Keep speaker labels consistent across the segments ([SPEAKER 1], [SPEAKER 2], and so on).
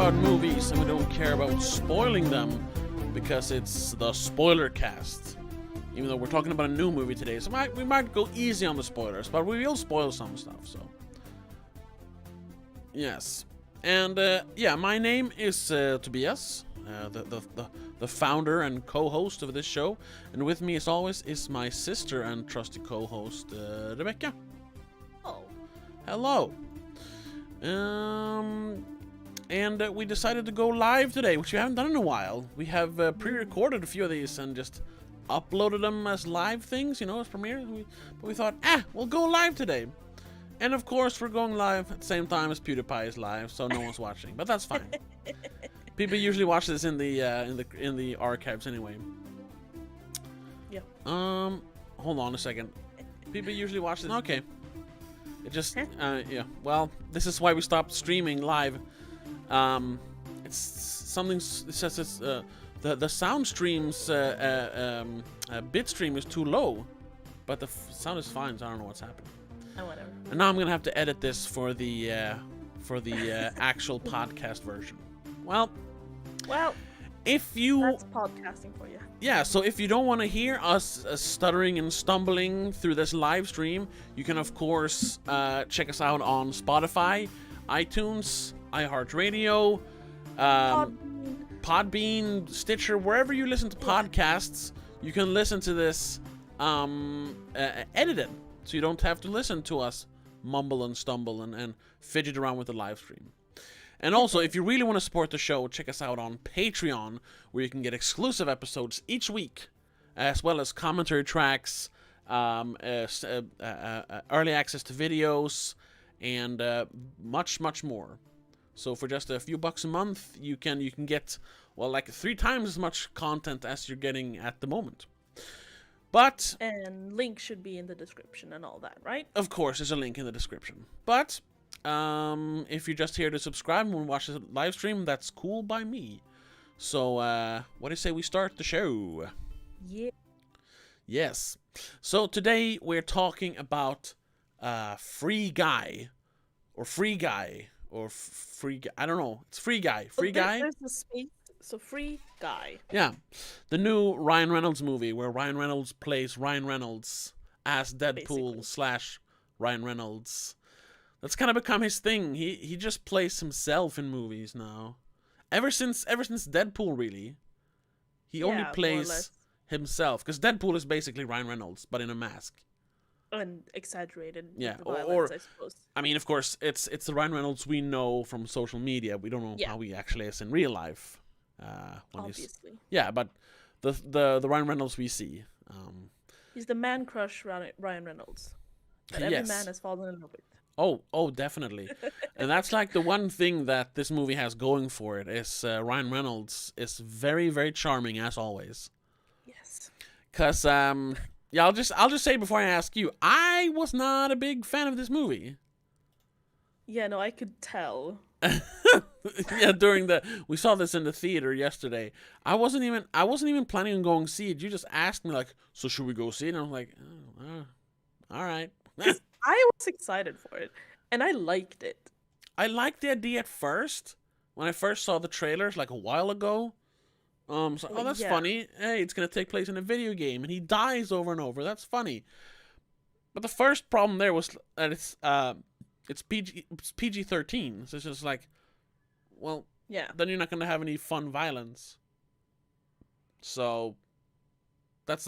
[SPEAKER 1] about movies and we don't care about spoiling them because it's the Spoilercast. Even though we're talking about a new movie today, so we might go easy on the spoilers, but we will spoil some stuff, so. Yes. And, yeah, my name is Tobias, the founder and co-host of this show. And with me, as always, is my sister and trusty co-host, Rebecca.
[SPEAKER 2] Oh.
[SPEAKER 1] Hello. And we decided to go live today, which we haven't done in a while. We have pre-recorded a few of these and just uploaded them as live things, you know, as premieres. But we thought, we'll go live today. And of course, we're going live at the same time as PewDiePie is live, so no one's watching. But that's fine. People usually watch this in the archives anyway.
[SPEAKER 2] Yeah.
[SPEAKER 1] Hold on a second. People usually watch this. Okay. It just yeah. Well, this is why we stopped streaming live. It's something. It says it's the sound stream's bit stream is too low, but the sound is fine. So I don't know what's happening.
[SPEAKER 2] Oh, whatever.
[SPEAKER 1] And now I'm gonna have to edit this for the actual podcast version. Well, if you
[SPEAKER 2] that's podcasting for you.
[SPEAKER 1] Yeah, so if you don't want to hear us stuttering and stumbling through this live stream, you can of course check us out on Spotify, iTunes, iHeartRadio, Podbean, Stitcher, wherever you listen to podcasts. You can listen to this edited, so you don't have to listen to us mumble and stumble and fidget around with the live stream. And also, if you really want to support the show, check us out on Patreon, where you can get exclusive episodes each week, as well as commentary tracks, early access to videos, and much, much more. So for just a few bucks a month, you can get, well, like 3 times as much content as you're getting at the moment. But
[SPEAKER 2] and link should be in the description and all that, right?
[SPEAKER 1] Of course, there's a link in the description. But if you're just here to subscribe and watch the live stream, that's cool by me. So, what do you say we start the show?
[SPEAKER 2] Yeah.
[SPEAKER 1] Yes. So today we're talking about Free Guy, or Free Guy, or Free Guy. I don't know. It's Free Guy. Free Guy.
[SPEAKER 2] There's a space. So Free Guy.
[SPEAKER 1] Yeah, the new Ryan Reynolds movie where Ryan Reynolds plays Ryan Reynolds as Deadpool / Ryan Reynolds. That's kind of become his thing. He just plays himself in movies now. Ever since Deadpool, really. He only plays himself, because Deadpool is basically Ryan Reynolds but in a mask.
[SPEAKER 2] And exaggerated.
[SPEAKER 1] Yeah,
[SPEAKER 2] with the violence, I suppose.
[SPEAKER 1] I mean, of course, it's the Ryan Reynolds we know from social media. We don't know how he actually is in real life.
[SPEAKER 2] Obviously.
[SPEAKER 1] Yeah, but the Ryan Reynolds we see.
[SPEAKER 2] He's the man crush Ryan Reynolds that every man has fallen in love with.
[SPEAKER 1] Oh, definitely. And that's like the one thing that this movie has going for it is Ryan Reynolds is very, very charming as always.
[SPEAKER 2] Yes.
[SPEAKER 1] Cause yeah, I'll just say before I ask you, I was not a big fan of this movie.
[SPEAKER 2] Yeah, no, I could tell.
[SPEAKER 1] Yeah, we saw this in the theater yesterday. I wasn't even planning on going to see it. You just asked me like, so should we go see it? And I was like, all right.
[SPEAKER 2] I was excited for it, and I liked it.
[SPEAKER 1] I liked the idea at first when I first saw the trailers like a while ago. So, that's funny. Hey, it's gonna take place in a video game, and he dies over and over. That's funny. But the first problem there was that it's PG-13, so it's just like, well, then you're not gonna have any fun violence. So that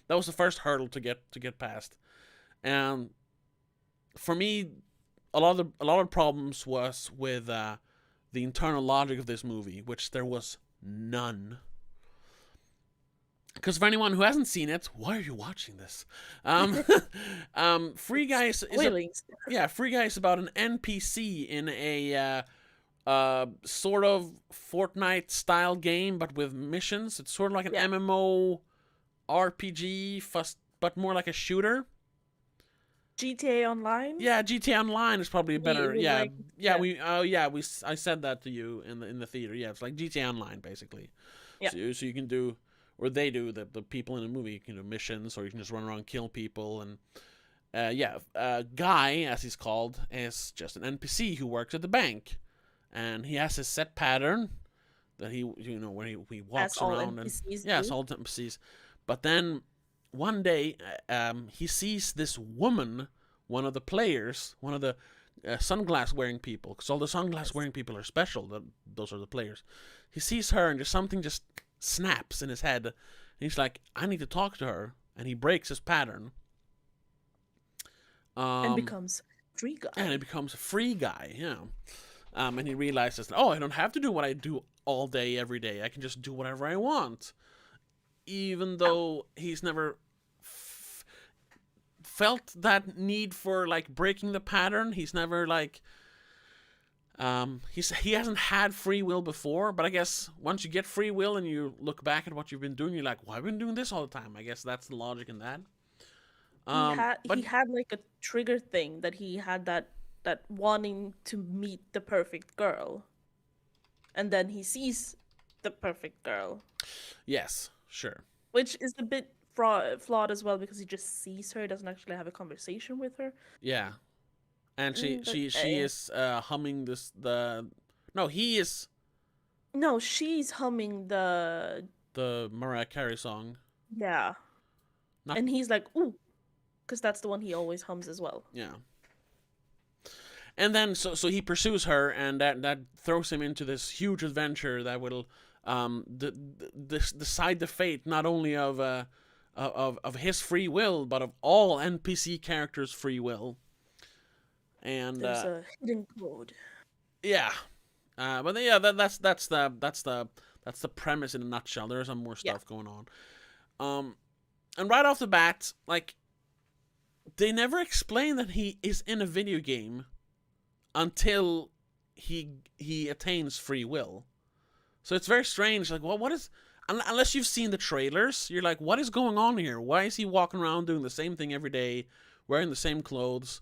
[SPEAKER 1] was the first hurdle to get past, and for me, a lot of problems was with the internal logic of this movie, which there was none. Because for anyone who hasn't seen it, why are you watching this? Free Guy is Free Guy is about an NPC in a sort of Fortnite style game, but with missions. It's sort of like an MMO RPG, but more like a shooter.
[SPEAKER 2] GTA Online.
[SPEAKER 1] Yeah, GTA Online is probably a better. I said that to you in the theater. Yeah, it's like GTA Online basically. Yeah. So you can do, or they do, the people in the movie, you can do missions, or you can just run around and kill people. And Guy, as he's called, is just an NPC who works at the bank. and he has his set pattern that where he
[SPEAKER 2] As
[SPEAKER 1] walks
[SPEAKER 2] all
[SPEAKER 1] around and
[SPEAKER 2] NPCs
[SPEAKER 1] yes,
[SPEAKER 2] do.
[SPEAKER 1] all NPCs. But then one day, he sees this woman, one of the players, one of the sunglass wearing people, because all the sunglass wearing people are special. Those are the players. He sees her, and something just snaps in his head. And he's like, I need to talk to her. And he breaks his pattern.
[SPEAKER 2] And becomes free guy.
[SPEAKER 1] And it becomes a free guy, yeah. And he realizes, oh, I don't have to do what I do all day, every day. I can just do whatever I want. Even though he's never felt that need for, like, breaking the pattern. He's never, like... he hasn't had free will before, but I guess once you get free will and you look back at what you've been doing, you're like, well, I've been doing this all the time. I guess that's the logic in that.
[SPEAKER 2] He had like a trigger thing that he had that wanting to meet the perfect girl, and then he sees the perfect girl.
[SPEAKER 1] Yes, sure.
[SPEAKER 2] Which is a bit flawed as well, because he just sees her. He doesn't actually have a conversation with her.
[SPEAKER 1] Yeah, and she is humming he is.
[SPEAKER 2] No, she's humming the
[SPEAKER 1] Mariah Carey song.
[SPEAKER 2] Yeah, and he's like, ooh. Because that's the one he always hums as well.
[SPEAKER 1] Yeah. And then so he pursues her, and that throws him into this huge adventure that will decide the fate not only of his free will, but of all NPC characters' free will. And
[SPEAKER 2] there's a hidden code.
[SPEAKER 1] Yeah. But yeah, that's the premise in a nutshell. There's some more stuff going on. And right off the bat, like, they never explain that he is in a video game until he attains free will. So it's very strange. Like, well, what is... Unless you've seen the trailers, you're like, what is going on here? Why is he walking around doing the same thing every day, wearing the same clothes,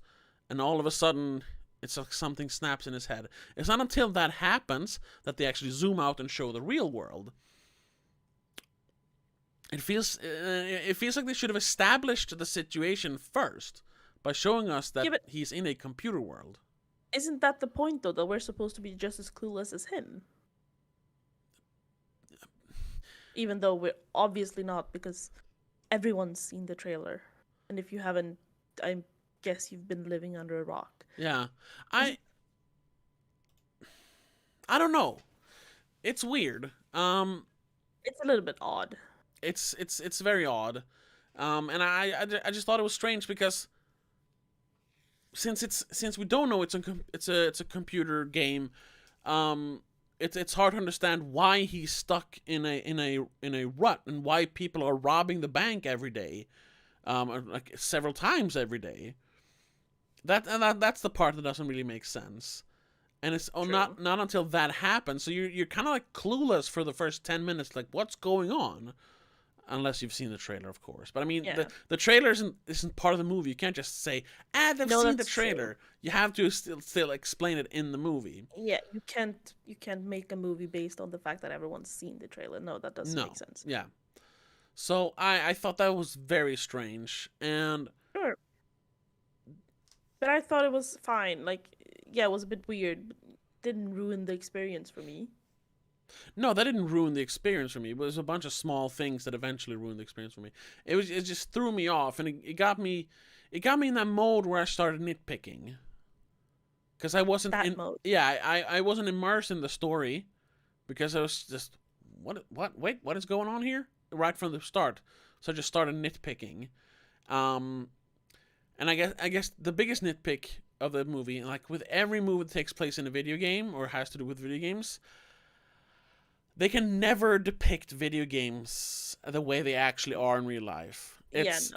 [SPEAKER 1] and all of a sudden it's like something snaps in his head? It's not until that happens that they actually zoom out and show the real world. It feels like they should have established the situation first by showing us that he's in a computer world.
[SPEAKER 2] Isn't that the point, though, that we're supposed to be just as clueless as him? Even though we're obviously not, because everyone's seen the trailer. And if you haven't, I guess you've been living under a rock.
[SPEAKER 1] Yeah. I don't know. It's weird.
[SPEAKER 2] It's a little bit odd.
[SPEAKER 1] It's very odd, and I just thought it was strange because since we don't know it's a computer game, it's hard to understand why he's stuck in a rut and why people are robbing the bank every day, like several times every day. That's the part that doesn't really make sense. And it's not until that happens, so you're kind of like clueless for the first 10 minutes, like what's going on. Unless you've seen the trailer, of course. But I mean, the trailer isn't part of the movie. You can't just say, they've seen the trailer. True. You have to still explain it in the movie.
[SPEAKER 2] Yeah, you can't make a movie based on the fact that everyone's seen the trailer. No, that doesn't make sense.
[SPEAKER 1] Yeah. So I thought that was very strange. And
[SPEAKER 2] sure. But I thought it was fine. Like, yeah, it was a bit weird, but didn't ruin the experience for me.
[SPEAKER 1] No, that didn't ruin the experience for me. It was a bunch of small things that eventually ruined the experience for me. It just threw me off, and it got me in that mode where I started nitpicking. Because I wasn't
[SPEAKER 2] mode.
[SPEAKER 1] Yeah, I wasn't immersed in the story, because I was just what is going on here right from the start. So I just started nitpicking, and I guess the biggest nitpick of the movie, like with every movie that takes place in a video game or has to do with video games, they can never depict video games the way they actually are in real life. It's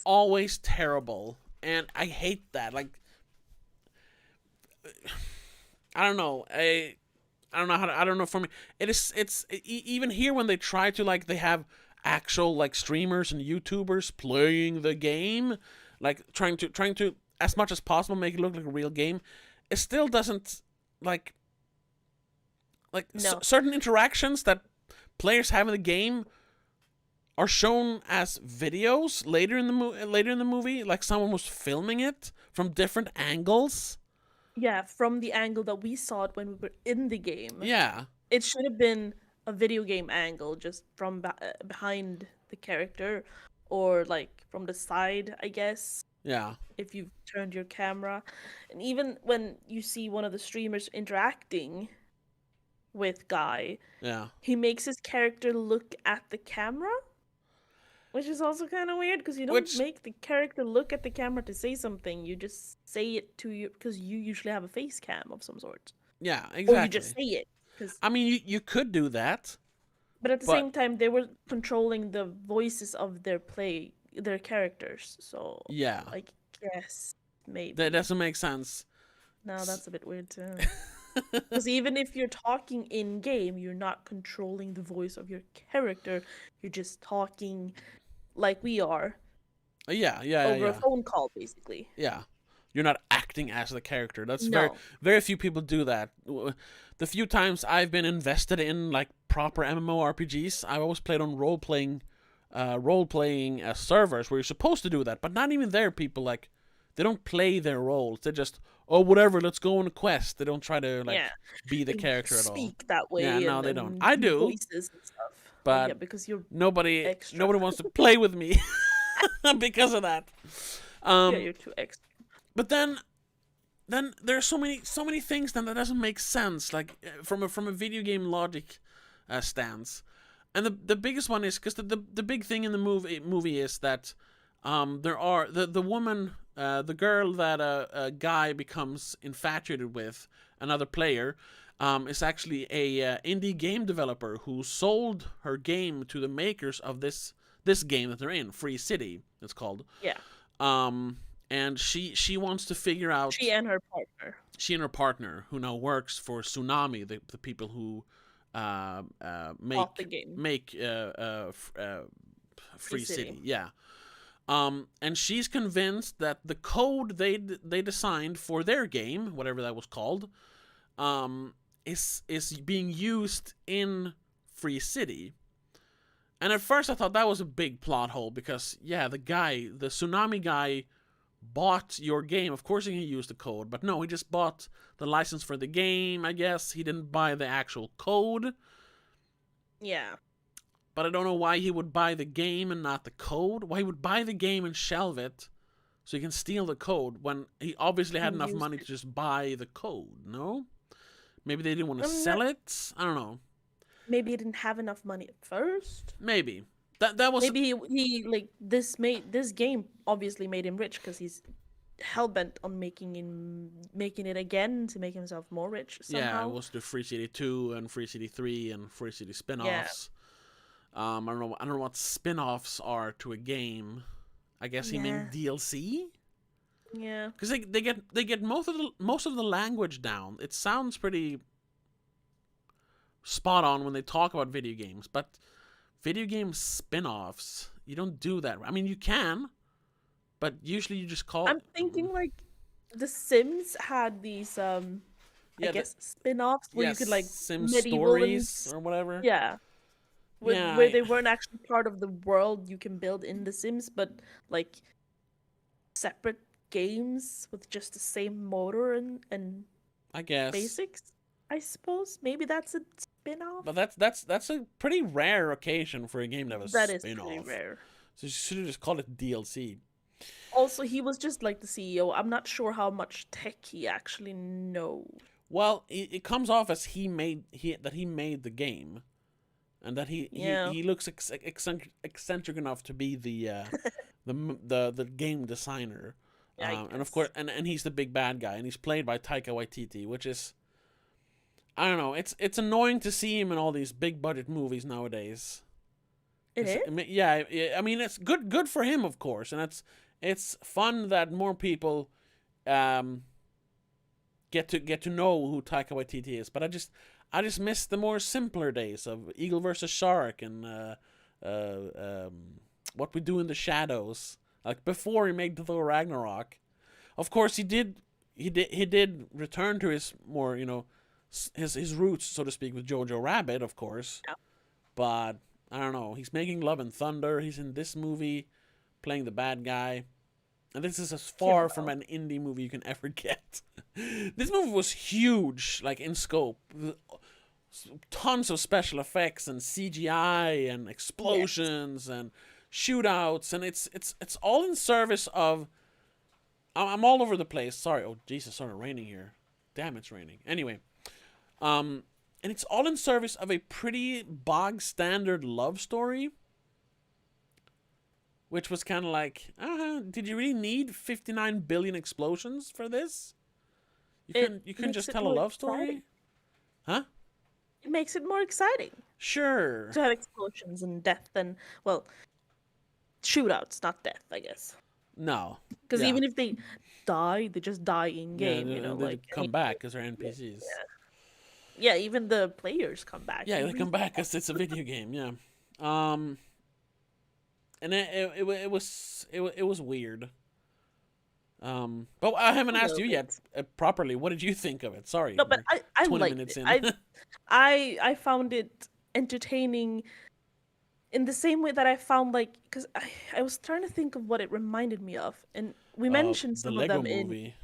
[SPEAKER 1] always terrible, and I hate that. Like, I don't know. I don't know. For me, it's even here when they try to, like, they have actual, like, streamers and YouTubers playing the game, like trying to as much as possible make it look like a real game. It still doesn't, like certain interactions that players have in the game are shown as videos later in the movie, like someone was filming it from different angles.
[SPEAKER 2] Yeah, from the angle that we saw it when we were in the game.
[SPEAKER 1] Yeah.
[SPEAKER 2] It should have been a video game angle, just from behind the character, or like from the side, I guess.
[SPEAKER 1] Yeah.
[SPEAKER 2] If you've turned your camera. And even when you see one of the streamers interacting with Guy,
[SPEAKER 1] Yeah.
[SPEAKER 2] he makes his character look at the camera, which is also kind of weird because you don't make the character look at the camera to say something. You just say it to you because you usually have a face cam of some sort.
[SPEAKER 1] Yeah, exactly.
[SPEAKER 2] Or you just say it.
[SPEAKER 1] I mean, you could do that.
[SPEAKER 2] But at the same time, they were controlling the voices of their characters. So
[SPEAKER 1] yeah,
[SPEAKER 2] I guess maybe
[SPEAKER 1] that doesn't make sense.
[SPEAKER 2] No, that's a bit weird too. Because even if you're talking in game, you're not controlling the voice of your character. You're just talking like we are.
[SPEAKER 1] Yeah,
[SPEAKER 2] over a phone call, basically.
[SPEAKER 1] Yeah, you're not acting as the character. That's very few people do that. The few times I've been invested in like proper MMORPGs, I've always played on role playing servers where you're supposed to do that, but not even there. People like they don't play their roles. They just whatever. Let's go on a quest. They don't try to be the character at all.
[SPEAKER 2] Speak that way.
[SPEAKER 1] Yeah, no, they don't. I do.
[SPEAKER 2] Voices and stuff.
[SPEAKER 1] But
[SPEAKER 2] because you're
[SPEAKER 1] nobody wants to play with me because of that.
[SPEAKER 2] You're too extra.
[SPEAKER 1] But then there's so many things then that doesn't make sense, like from a video game logic stance. And the biggest one is because the big thing in the movie is that there are the woman, the girl that a guy becomes infatuated with, another player, is actually a indie game developer who sold her game to the makers of this game that they're in, Free City, it's called.
[SPEAKER 2] Yeah.
[SPEAKER 1] And she wants to figure out...
[SPEAKER 2] She and her partner,
[SPEAKER 1] who now works for Tsunami, the people who make Free City. Yeah. And she's convinced that the code they designed for their game, whatever that was called, is being used in Free City. And at first I thought that was a big plot hole because, yeah, the Tsunami guy bought your game. Of course he can use the code, but no, he just bought the license for the game, I guess. He didn't buy the actual code.
[SPEAKER 2] Yeah.
[SPEAKER 1] But I don't know why he would buy the game and not the code. Why he would buy the game and shelve it so he can steal the code when he obviously had enough money to just buy the code, no? Maybe they didn't want to sell it? I don't know.
[SPEAKER 2] Maybe he didn't have enough money at first.
[SPEAKER 1] Maybe. That was
[SPEAKER 2] maybe he like this game obviously made him rich because he's hellbent on making it again to make himself more rich somehow.
[SPEAKER 1] Yeah, it was the Free City 2 and Free City 3 and Free City spin-offs. Yeah. I don't know what spin-offs are to a game. I guess he meant DLC?
[SPEAKER 2] Yeah.
[SPEAKER 1] Because they get most of the language down. It sounds pretty spot on when they talk about video games, but video game spin-offs, you don't do that. I mean, you can, but usually you just call...
[SPEAKER 2] I'm thinking like The Sims had these I guess spin-offs where you could like
[SPEAKER 1] Sim stories or whatever.
[SPEAKER 2] Yeah. Where they weren't actually part of the world you can build in The Sims, but like separate games with just the same motor and
[SPEAKER 1] I guess
[SPEAKER 2] basics. I suppose maybe that's a spin-off.
[SPEAKER 1] But that's a pretty rare occasion for a game to have a spin-off. That is pretty
[SPEAKER 2] rare.
[SPEAKER 1] So you should have just called it DLC.
[SPEAKER 2] Also, he was just like the CEO. I'm not sure how much tech he actually knows.
[SPEAKER 1] Well, it comes off as he made the game, and that he looks eccentric enough to be the game designer. And of course, and he's the big bad guy, and he's played by Taika Waititi, which is, I don't know, it's annoying to see him in all these big budget movies nowadays.
[SPEAKER 2] It is?
[SPEAKER 1] Yeah, I mean, it's good for him, of course, and it's fun that more people get to know who Taika Waititi is. But I just miss the more simpler days of Eagle vs. Shark and What We Do in the Shadows, like before he made Thor Ragnarok. Of course, he did return to his more, his roots, so to speak, with Jojo Rabbit, of course.
[SPEAKER 2] Yeah.
[SPEAKER 1] But I don't know. He's making Love and Thunder. He's in this movie, playing the bad guy. And this is as far from an indie movie you can ever get. This movie was huge, like in scope. Tons of special effects and CGI and explosions and shootouts, and it's all in service of. I'm all over the place. Sorry. Oh, Jesus, started raining here. Damn, it's raining. Anyway, and it's all in service of a pretty bog standard love story. Which was kind of like, did you really need 59 billion explosions for this? You couldn't just tell a love story? Huh?
[SPEAKER 2] It makes it more exciting.
[SPEAKER 1] Sure.
[SPEAKER 2] To have explosions and death and, well, shootouts, not death, I guess.
[SPEAKER 1] No.
[SPEAKER 2] Because even if they die, they just die in game,
[SPEAKER 1] they come back because they're NPCs.
[SPEAKER 2] Yeah, even the players come back.
[SPEAKER 1] Yeah, they come back because it's a video game, yeah. And it was weird. But I haven't asked you yet properly. What did you think of it? Sorry.
[SPEAKER 2] No, but I
[SPEAKER 1] 20
[SPEAKER 2] liked
[SPEAKER 1] minutes
[SPEAKER 2] it.
[SPEAKER 1] in.
[SPEAKER 2] I found it entertaining in the same way that I found, like, because I was trying to think of what it reminded me of, and we mentioned some of them
[SPEAKER 1] movie.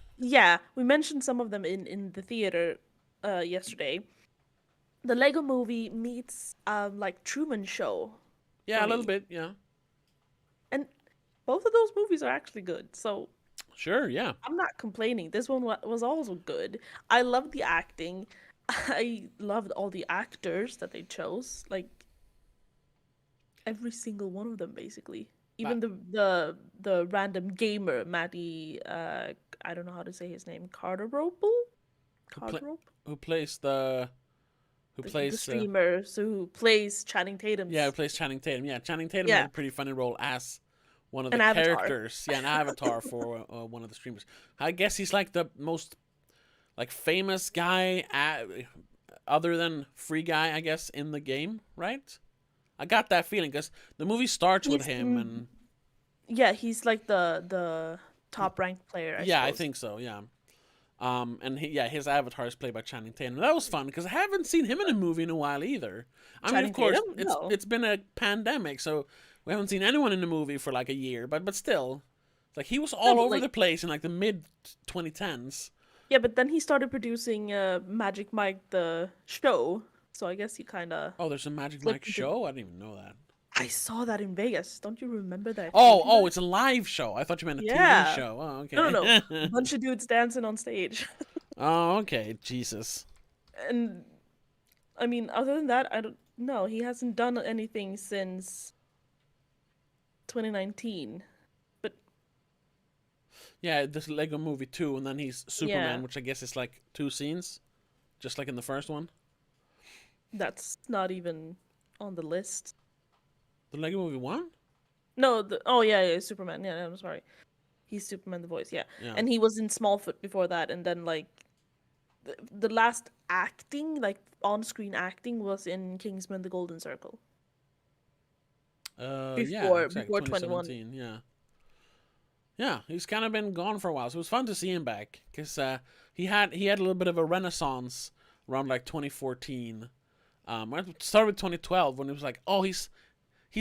[SPEAKER 2] we mentioned some of them in the theater yesterday. The Lego Movie meets like Truman Show.
[SPEAKER 1] Yeah, a little bit, yeah.
[SPEAKER 2] And both of those movies are actually good, so
[SPEAKER 1] sure, yeah.
[SPEAKER 2] I'm not complaining. This one was also good. I loved the acting. I loved all the actors that they chose. Like every single one of them, basically. Even the random gamer, Matty. I don't know how to say his name.
[SPEAKER 1] Who plays the
[SPEAKER 2] streamer? So who plays Channing Tatum?
[SPEAKER 1] Yeah, who plays Channing Tatum? Yeah, Channing Tatum had a pretty funny role as one of the characters. Yeah, an avatar for one of the streamers. I guess he's like the most like famous guy other than Free Guy, I guess, in the game, right? I got that feeling because the movie starts with him and
[SPEAKER 2] yeah, he's like the top ranked player.
[SPEAKER 1] I think so. Yeah. And his avatar is played by Channing Tatum. That was fun because I haven't seen him in a movie in a while either. I mean, of course, it's been a pandemic, so we haven't seen anyone in a movie for like a year. But still, like he was all over the place in like the mid 2010s.
[SPEAKER 2] Yeah, but then he started producing Magic Mike the show. So I guess he kind of.
[SPEAKER 1] Oh, there's a Magic Mike show? I didn't even know that.
[SPEAKER 2] I saw that in Vegas. Don't you remember that?
[SPEAKER 1] Oh, it's a live show. I thought you meant a TV show. Oh, okay.
[SPEAKER 2] No. A bunch of dudes dancing on stage.
[SPEAKER 1] Oh, okay. Jesus.
[SPEAKER 2] And, I mean, other than that, I don't know. He hasn't done anything since 2019. But...
[SPEAKER 1] yeah, this Lego Movie 2, and then he's Superman, which I guess is like 2 scenes. Just like in the first one.
[SPEAKER 2] That's not even on the list.
[SPEAKER 1] The Lego Movie 1?
[SPEAKER 2] No, Superman. Yeah, I'm sorry. He's Superman the voice, yeah. And he was in Smallfoot before that, and then, like, the last acting, like, on-screen acting was in Kingsman: The Golden Circle. Before 21.
[SPEAKER 1] Yeah, he's kind of been gone for a while, so it was fun to see him back, because he had a little bit of a renaissance around, like, 2014. It started with 2012, when it was like, oh, he's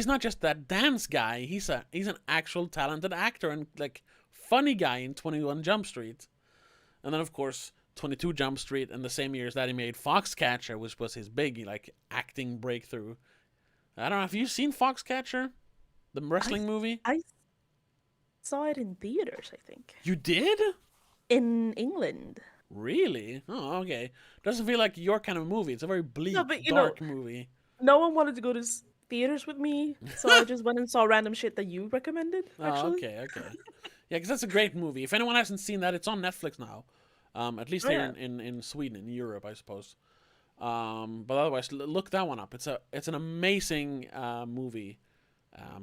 [SPEAKER 1] not just that dance guy. He's an actual talented actor and like funny guy in 21 Jump Street. And then of course 22 Jump Street, and the same year as that he made Foxcatcher, which was his big like acting breakthrough. I don't know. Have you seen Foxcatcher, the wrestling movie?
[SPEAKER 2] I saw it in theaters. I think
[SPEAKER 1] you did
[SPEAKER 2] in England.
[SPEAKER 1] Really? Oh, okay. Doesn't feel like your kind of movie. It's a very bleak, dark movie.
[SPEAKER 2] No one wanted to go to theaters with me, so I just went and saw random shit that you recommended. Actually.
[SPEAKER 1] Oh, okay. Yeah, because that's a great movie. If anyone hasn't seen that, it's on Netflix now. At least here in Sweden, in Europe, I suppose. But otherwise, look that one up. It's an amazing movie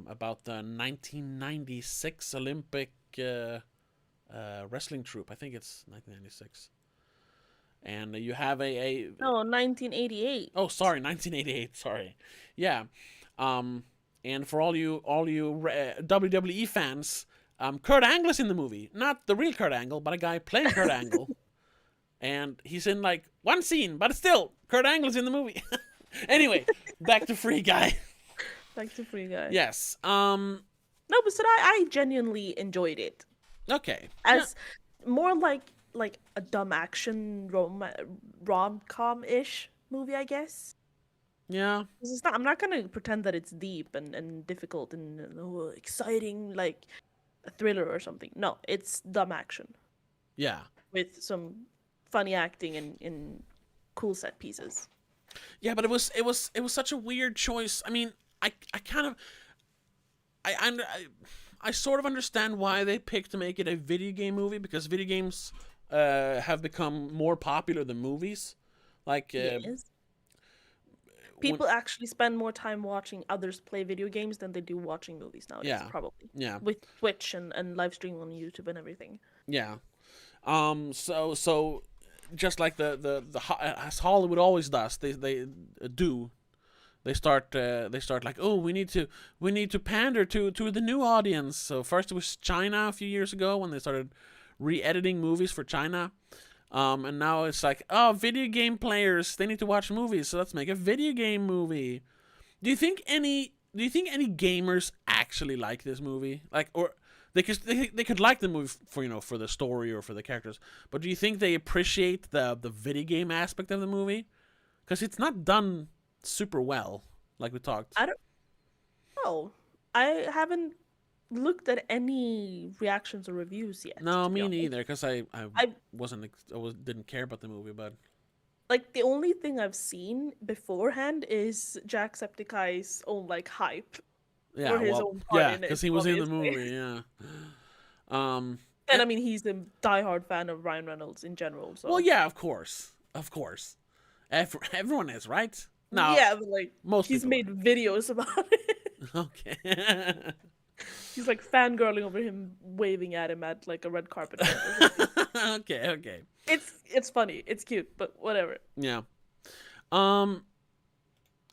[SPEAKER 1] about the 1996 Olympic wrestling troupe. I think it's 1996. And you have
[SPEAKER 2] No, 1988.
[SPEAKER 1] Oh, sorry, 1988. Sorry. Yeah. And for all you WWE fans, Kurt Angle's in the movie. Not the real Kurt Angle, but a guy playing Kurt Angle. And he's in like one scene, but still, Kurt Angle's in the movie. Anyway, back to Free Guy.
[SPEAKER 2] Back to Free Guy.
[SPEAKER 1] Yes.
[SPEAKER 2] No, but I genuinely enjoyed it.
[SPEAKER 1] Okay. Yeah.
[SPEAKER 2] as more like a dumb action rom-com ish movie, I guess.
[SPEAKER 1] Yeah.
[SPEAKER 2] 'Cause it's not. I'm not gonna pretend that it's deep and difficult and exciting like a thriller or something. No, it's dumb action
[SPEAKER 1] Yeah.
[SPEAKER 2] with some funny acting and cool set pieces.
[SPEAKER 1] Yeah, but it was such a weird choice. I mean, I kind of I sort of understand why they picked to make it a video game movie, because video games have become more popular than movies. Like
[SPEAKER 2] Yes.
[SPEAKER 1] when,
[SPEAKER 2] People actually spend more time watching others play video games than they do watching movies nowadays,
[SPEAKER 1] yeah,
[SPEAKER 2] probably.
[SPEAKER 1] yeah,
[SPEAKER 2] With Twitch and live streaming on YouTube and everything.
[SPEAKER 1] yeah. So just like as Hollywood always does, do they start like, oh, we need to pander to the new audience. So first it was China a few years ago when they started re-editing movies for China. And now it's like, oh, video game players, they need to watch movies, so let's make a video game movie. Do you think any gamers actually like this movie? Like, or they could like the movie for the story or for the characters, but do you think they appreciate the video game aspect of the movie? Because it's not done super well, like we talked.
[SPEAKER 2] I don't know. I haven't looked at any reactions or reviews yet,
[SPEAKER 1] No,
[SPEAKER 2] to be
[SPEAKER 1] me
[SPEAKER 2] honest.
[SPEAKER 1] neither. Because I
[SPEAKER 2] I
[SPEAKER 1] didn't care about the movie, but
[SPEAKER 2] like the only thing I've seen beforehand is Jacksepticeye's own like hype
[SPEAKER 1] yeah,
[SPEAKER 2] for his
[SPEAKER 1] well,
[SPEAKER 2] own part
[SPEAKER 1] yeah,
[SPEAKER 2] in it,
[SPEAKER 1] because he was in the
[SPEAKER 2] obviously.
[SPEAKER 1] movie. Yeah. Um.
[SPEAKER 2] And
[SPEAKER 1] eh,
[SPEAKER 2] I mean, he's a diehard fan of Ryan Reynolds in general,
[SPEAKER 1] Well,
[SPEAKER 2] so
[SPEAKER 1] yeah, of course, of course. Everyone is, right? Now,
[SPEAKER 2] yeah, but like
[SPEAKER 1] most
[SPEAKER 2] he's
[SPEAKER 1] people
[SPEAKER 2] made videos about it.
[SPEAKER 1] are. Okay.
[SPEAKER 2] He's like fangirling over him waving at him at like a red carpet event or something.
[SPEAKER 1] Okay. Okay.
[SPEAKER 2] It's funny, it's cute, but whatever.
[SPEAKER 1] Yeah. Um.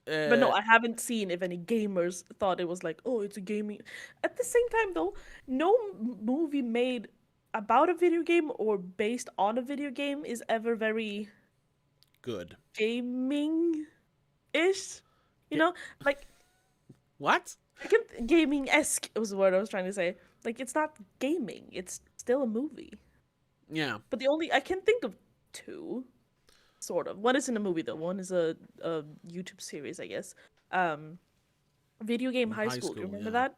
[SPEAKER 2] But no,
[SPEAKER 1] Uh.
[SPEAKER 2] I haven't seen if any gamers thought it was like, oh, it's a gaming. At the same time, though, no movie made about a video game or based on a video game is ever very
[SPEAKER 1] Good.
[SPEAKER 2] gaming-ish. You
[SPEAKER 1] Ga-
[SPEAKER 2] know, like
[SPEAKER 1] What?
[SPEAKER 2] gaming-esque was the word I was trying to say. Like it's not gaming; it's still a movie.
[SPEAKER 1] Yeah.
[SPEAKER 2] But I can think of two, sort of. One isn't a movie though. One is a YouTube series, I guess. Video game High
[SPEAKER 1] High
[SPEAKER 2] School. Do you
[SPEAKER 1] school.
[SPEAKER 2] remember
[SPEAKER 1] Yeah.
[SPEAKER 2] that?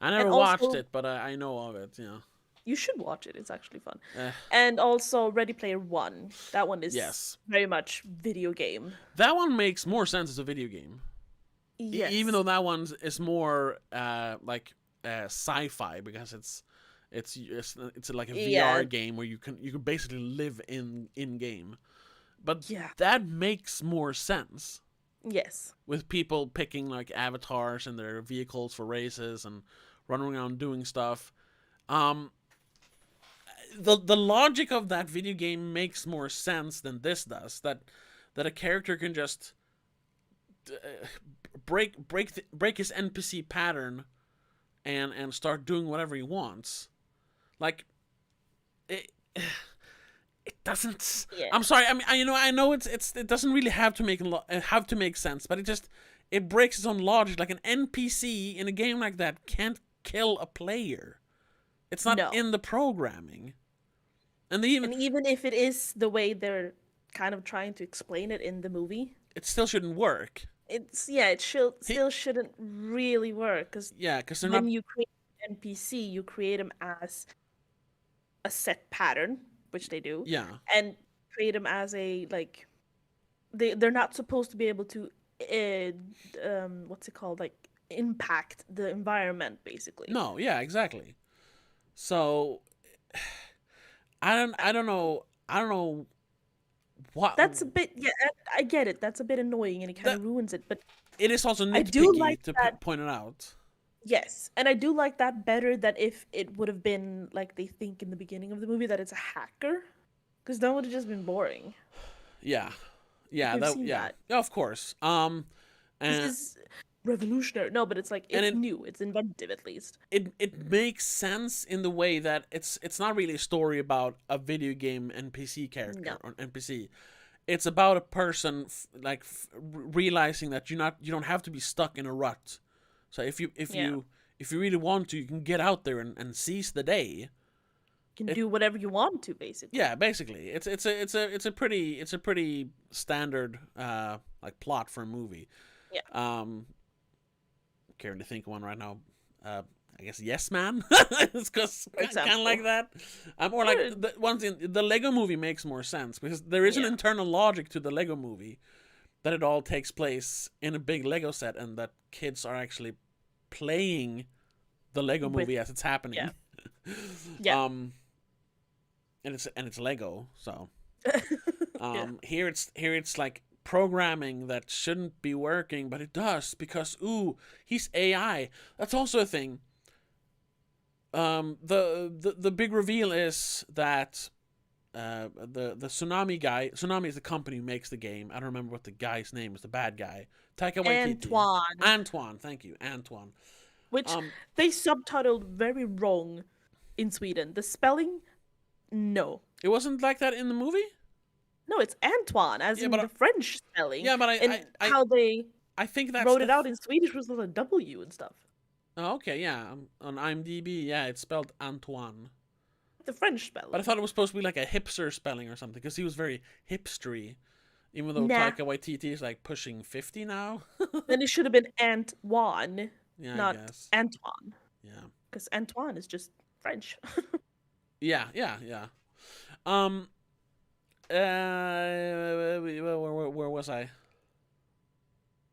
[SPEAKER 1] I
[SPEAKER 2] And
[SPEAKER 1] never watched
[SPEAKER 2] also,
[SPEAKER 1] it, but I know of it. Yeah.
[SPEAKER 2] you should watch it. It's actually fun.
[SPEAKER 1] Uh,
[SPEAKER 2] And also Ready Player One. That one is
[SPEAKER 1] yes.
[SPEAKER 2] very much video game.
[SPEAKER 1] That one makes more sense as a video game.
[SPEAKER 2] Yes.
[SPEAKER 1] Even though that one is more like sci-fi, because it's like a
[SPEAKER 2] Yeah.
[SPEAKER 1] VR game where you can basically live in game. But
[SPEAKER 2] Yeah.
[SPEAKER 1] that makes more sense
[SPEAKER 2] Yes.
[SPEAKER 1] with people picking like avatars and their vehicles for races and running around doing stuff. Um, the logic of that video game makes more sense than this does. That a character can just break his NPC pattern and start doing whatever he wants. Like it doesn't.
[SPEAKER 2] Yeah.
[SPEAKER 1] I'm sorry. I mean, I know it doesn't really have to make sense, but it breaks its own logic. Like an NPC in a game like that can't kill a player. It's not
[SPEAKER 2] No.
[SPEAKER 1] in the programming. And
[SPEAKER 2] And even if it is the way they're kind of trying to explain it in the movie,
[SPEAKER 1] it still shouldn't work.
[SPEAKER 2] it still shouldn't really work because
[SPEAKER 1] Yeah, because they're
[SPEAKER 2] when
[SPEAKER 1] not.
[SPEAKER 2] you create an NPC, you create them as a set pattern, which they do,
[SPEAKER 1] Yeah,
[SPEAKER 2] and create them as a like they're not supposed to be able to what's it called, like impact the environment basically.
[SPEAKER 1] no, yeah, exactly. So I don't know what.
[SPEAKER 2] That's a bit, yeah, I get it. That's a bit annoying and it kind
[SPEAKER 1] That
[SPEAKER 2] of ruins it, but
[SPEAKER 1] it is also
[SPEAKER 2] I do
[SPEAKER 1] nitpicky
[SPEAKER 2] like
[SPEAKER 1] to
[SPEAKER 2] that.
[SPEAKER 1] point it out.
[SPEAKER 2] Yes, and I do like that better than if it would have been like they think in the beginning of the movie that it's a hacker, because that would have just been boring.
[SPEAKER 1] Yeah, yeah,
[SPEAKER 2] We've seen
[SPEAKER 1] yeah,
[SPEAKER 2] that.
[SPEAKER 1] yeah, of course.
[SPEAKER 2] This
[SPEAKER 1] And
[SPEAKER 2] is revolutionary. No, but it's like
[SPEAKER 1] and
[SPEAKER 2] it's new. It's inventive at least.
[SPEAKER 1] it makes sense in the way that it's not really a story about a video game NPC character
[SPEAKER 2] No.
[SPEAKER 1] or NPC. It's about a person realizing that you don't have to be stuck in a rut. So if you
[SPEAKER 2] Yeah.
[SPEAKER 1] really want to, you can get out there and seize the day.
[SPEAKER 2] can do whatever you want to, basically.
[SPEAKER 1] Yeah, basically, it's a pretty standard like plot for a movie.
[SPEAKER 2] Yeah.
[SPEAKER 1] Caring to think of one right now. I guess Yes Man. It's kind of like that. Or like the Lego Movie makes more sense because there is an internal logic to the Lego Movie that it all takes place in a big Lego set and that kids are actually playing the Lego Movie as it's happening.
[SPEAKER 2] Yeah. Yeah.
[SPEAKER 1] And it's Lego, so here it's like programming that shouldn't be working, but it does because he's AI. That's also a thing. The big reveal is that the Tsunami guy. Tsunami is the company who makes the game. I don't remember what the guy's name is. The bad guy, Taika Waititi. Antoine. Thank you, Antoine.
[SPEAKER 2] Which they subtitled very wrong in Sweden. The spelling, no.
[SPEAKER 1] It wasn't like that in the movie?
[SPEAKER 2] No, it's Antoine, as in the French spelling.
[SPEAKER 1] Yeah, but I think that's
[SPEAKER 2] wrote it out in Swedish was with a W and stuff.
[SPEAKER 1] Oh, okay, yeah. On IMDb, yeah, it's spelled Antoine.
[SPEAKER 2] The French spelling.
[SPEAKER 1] But I thought it was supposed to be like a hipster spelling or something, because he was very hipstery. Even though Taika Waititi is like pushing 50 now.
[SPEAKER 2] Then it should have been Antoine, not Antoine.
[SPEAKER 1] Yeah.
[SPEAKER 2] Because Antoine is just French.
[SPEAKER 1] Yeah. Where was I?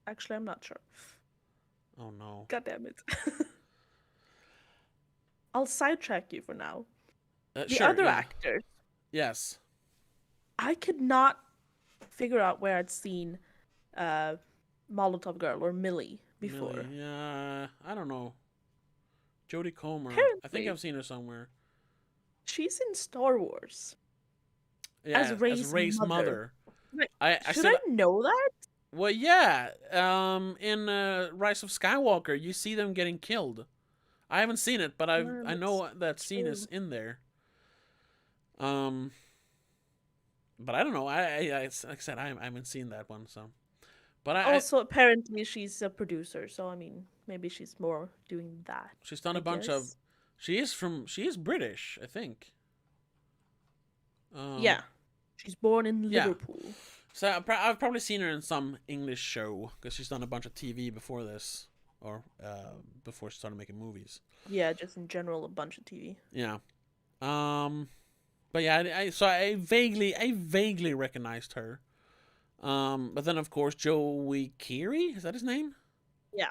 [SPEAKER 2] Actually, I'm not sure.
[SPEAKER 1] Oh no.
[SPEAKER 2] God damn it. I'll sidetrack you for now. The other actors.
[SPEAKER 1] Yes.
[SPEAKER 2] I could not figure out where I'd seen Molotov Girl or Millie before.
[SPEAKER 1] Yeah, I don't know. Jodie Comer.
[SPEAKER 2] Apparently,
[SPEAKER 1] I think I've seen her somewhere.
[SPEAKER 2] She's in Star Wars.
[SPEAKER 1] Yeah, as Rey's mother.
[SPEAKER 2] Should I know that?
[SPEAKER 1] Well, yeah. In Rise of Skywalker, you see them getting killed. I haven't seen it, but I know that scene is in there. But I don't know. I like I said, I haven't seen that one. So, but
[SPEAKER 2] also apparently she's a producer, so I mean maybe she's more doing that.
[SPEAKER 1] She's done a bunch of. She is British, I think.
[SPEAKER 2] Yeah, she's born in Liverpool.
[SPEAKER 1] Yeah. So I've probably seen her in some English show because she's done a bunch of TV before this, or before she started making movies.
[SPEAKER 2] Yeah, just in general, a bunch of TV.
[SPEAKER 1] Yeah. But yeah, I vaguely recognized her. But then of course Joey Keery, is that his name?
[SPEAKER 2] Yeah.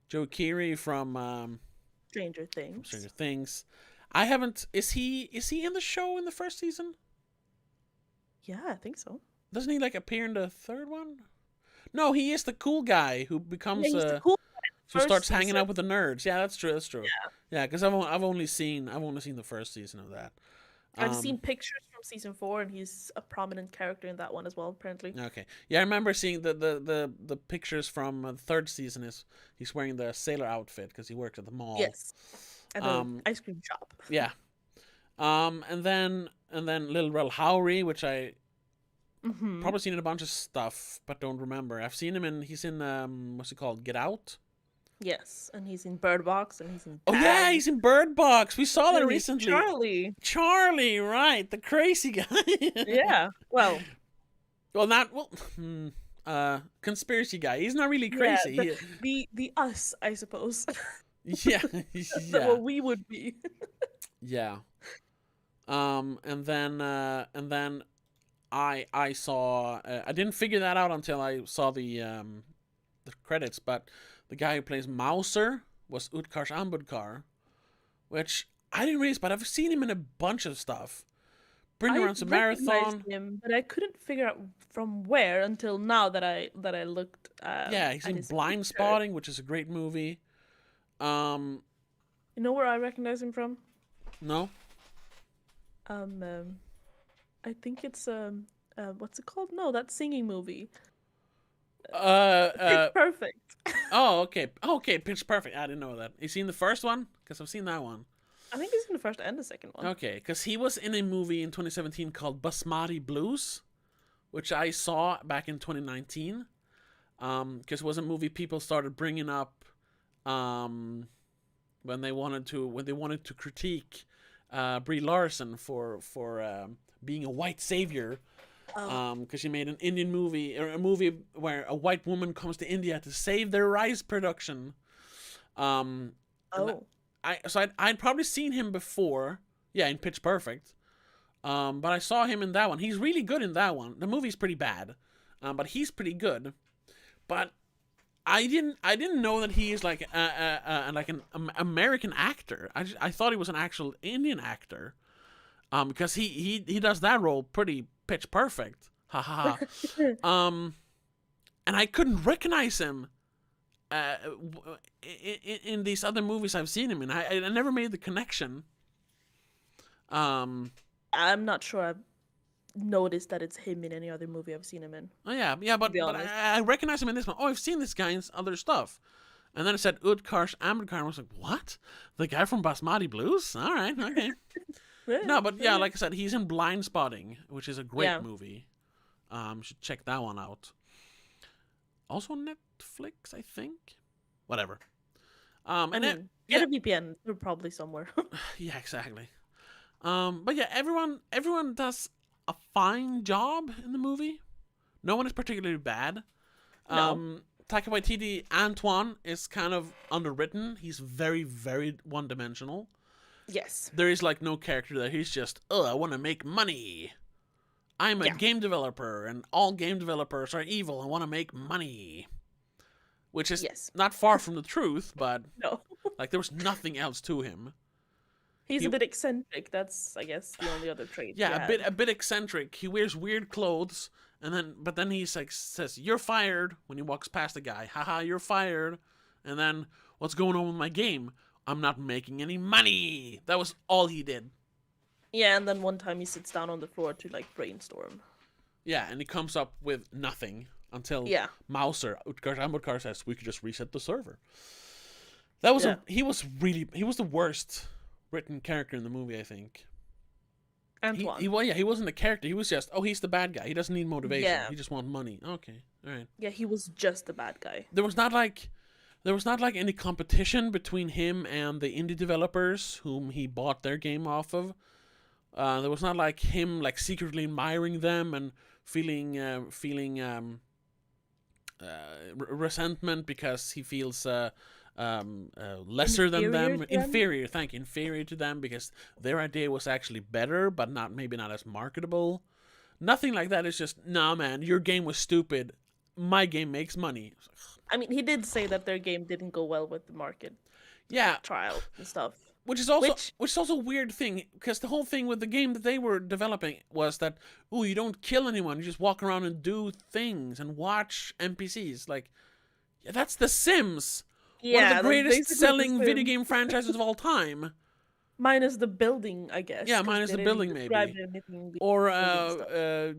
[SPEAKER 1] Joey Keery from
[SPEAKER 2] Stranger Things.
[SPEAKER 1] I haven't. Is he in the show in the first season?
[SPEAKER 2] Yeah, I think so.
[SPEAKER 1] Doesn't he like appear in the third one? No, he is the cool guy who becomes
[SPEAKER 2] he's the cool guy
[SPEAKER 1] who starts hanging out with the nerds. Yeah, that's true. Yeah, because I've only seen the first season of that.
[SPEAKER 2] I've seen pictures from season 4, and he's a prominent character in that one as well, apparently.
[SPEAKER 1] Okay, yeah, I remember seeing the pictures from the third season. He's wearing the sailor outfit because he works at the mall.
[SPEAKER 2] Yes, at the ice cream shop.
[SPEAKER 1] Yeah, and then Lil Rel Howery, which I probably seen in a bunch of stuff, but don't remember. I've seen him he's in what's it called? Get Out.
[SPEAKER 2] Yes, and he's in Bird Box, and he's in
[SPEAKER 1] Tag. Oh yeah, he's in Bird Box. We saw that recently. Charlie, right, the crazy guy.
[SPEAKER 2] Yeah. Well,
[SPEAKER 1] conspiracy guy. He's not really crazy.
[SPEAKER 2] Yeah, the us, I suppose.
[SPEAKER 1] Yeah.
[SPEAKER 2] What we would be.
[SPEAKER 1] Yeah. And then I saw. I didn't figure that out until I saw the credits, but the guy who plays Mauser was Utkarsh Ambudkar, which I didn't realize, but I've seen him in a bunch of stuff. Bring Around to Marathon.
[SPEAKER 2] Him, but I couldn't figure out from where until now that I looked.
[SPEAKER 1] Yeah, he's in Blind Spotting, which is a great movie.
[SPEAKER 2] You know where I recognize him from?
[SPEAKER 1] No.
[SPEAKER 2] I think it's what's it called? No, that singing movie.
[SPEAKER 1] Pitch
[SPEAKER 2] Perfect.
[SPEAKER 1] Oh, okay. Okay, Pitch Perfect. I didn't know that. You seen the first one? Because I've seen that one.
[SPEAKER 2] I think he's in the first and the second one.
[SPEAKER 1] Okay, because he was in a movie in 2017 called Basmati Blues, which I saw back in 2019. Because it was a movie people started bringing up when they wanted to critique Brie Larson for being a white savior.
[SPEAKER 2] Oh.
[SPEAKER 1] Because she made an Indian movie, or a movie where a white woman comes to India to save their rice production. And
[SPEAKER 2] Oh.
[SPEAKER 1] I'd probably seen him before, yeah, in Pitch Perfect. But I saw him in that one. He's really good in that one. The movie's pretty bad, but he's pretty good. But I didn't know that he is like an American actor. I thought he was an actual Indian actor. Because he does that role pretty pitch perfect. Ha ha ha. And I couldn't recognize him in these other movies I've seen him in. I never made the connection.
[SPEAKER 2] I'm not sure I've noticed that it's him in any other movie I've seen him in.
[SPEAKER 1] Oh yeah, but I recognize him in this one. Oh, I've seen this guy in other stuff. And then it said Utkarsh Ambedkar, and I was like, what? The guy from Basmati Blues? All right, okay. No, but yeah, like I said, he's in Blind Spotting, which is a great movie. Should check that one out. Also on Netflix, I think. Whatever.
[SPEAKER 2] Get a VPN. They're probably somewhere.
[SPEAKER 1] Yeah, exactly. But yeah, everyone does a fine job in the movie. No one is particularly bad.
[SPEAKER 2] No.
[SPEAKER 1] Taika Waititi, Antoine, is kind of underwritten. He's very, very one-dimensional.
[SPEAKER 2] Yes.
[SPEAKER 1] There is like no character there. He's just, I want to make money. I'm a game developer, and all game developers are evil and want to make money. Which is not far from the truth, but
[SPEAKER 2] no.
[SPEAKER 1] Like there was nothing else to him.
[SPEAKER 2] He's a bit eccentric. That's, I guess, the only other trait.
[SPEAKER 1] Yeah, a bit eccentric. He wears weird clothes, but then he says, "You're fired" when he walks past the guy. Haha, you're fired. And then, what's going on with my game? I'm not making any money. That was all he did.
[SPEAKER 2] Yeah, and then one time he sits down on the floor to like brainstorm.
[SPEAKER 1] Yeah, and he comes up with nothing until Mouser, Utkarsh Ambedkar, says we could just reset the server. That was he was the worst written character in the movie, I think.
[SPEAKER 2] Antoine.
[SPEAKER 1] He wasn't a character. He was just, he's the bad guy. He doesn't need motivation. Yeah. He just wants money. Okay, all right.
[SPEAKER 2] Yeah, he was just the bad guy.
[SPEAKER 1] There was not like any competition between him and the indie developers whom he bought their game off of. There was not like him like secretly admiring them and feeling resentment because he feels lesser than them, inferior to them because their idea was actually better but maybe not as marketable. Nothing like that. It's just, nah man, your game was stupid, my game makes money.
[SPEAKER 2] I mean, he did say that their game didn't go well with the market trial and stuff,
[SPEAKER 1] which is also a weird thing, because the whole thing with the game that they were developing was that, you don't kill anyone, you just walk around and do things and watch NPCs. Like, that's The Sims. One of the greatest selling video game franchises of all time.
[SPEAKER 2] Minus the building, I guess.
[SPEAKER 1] Yeah, minus the building, maybe. Or, I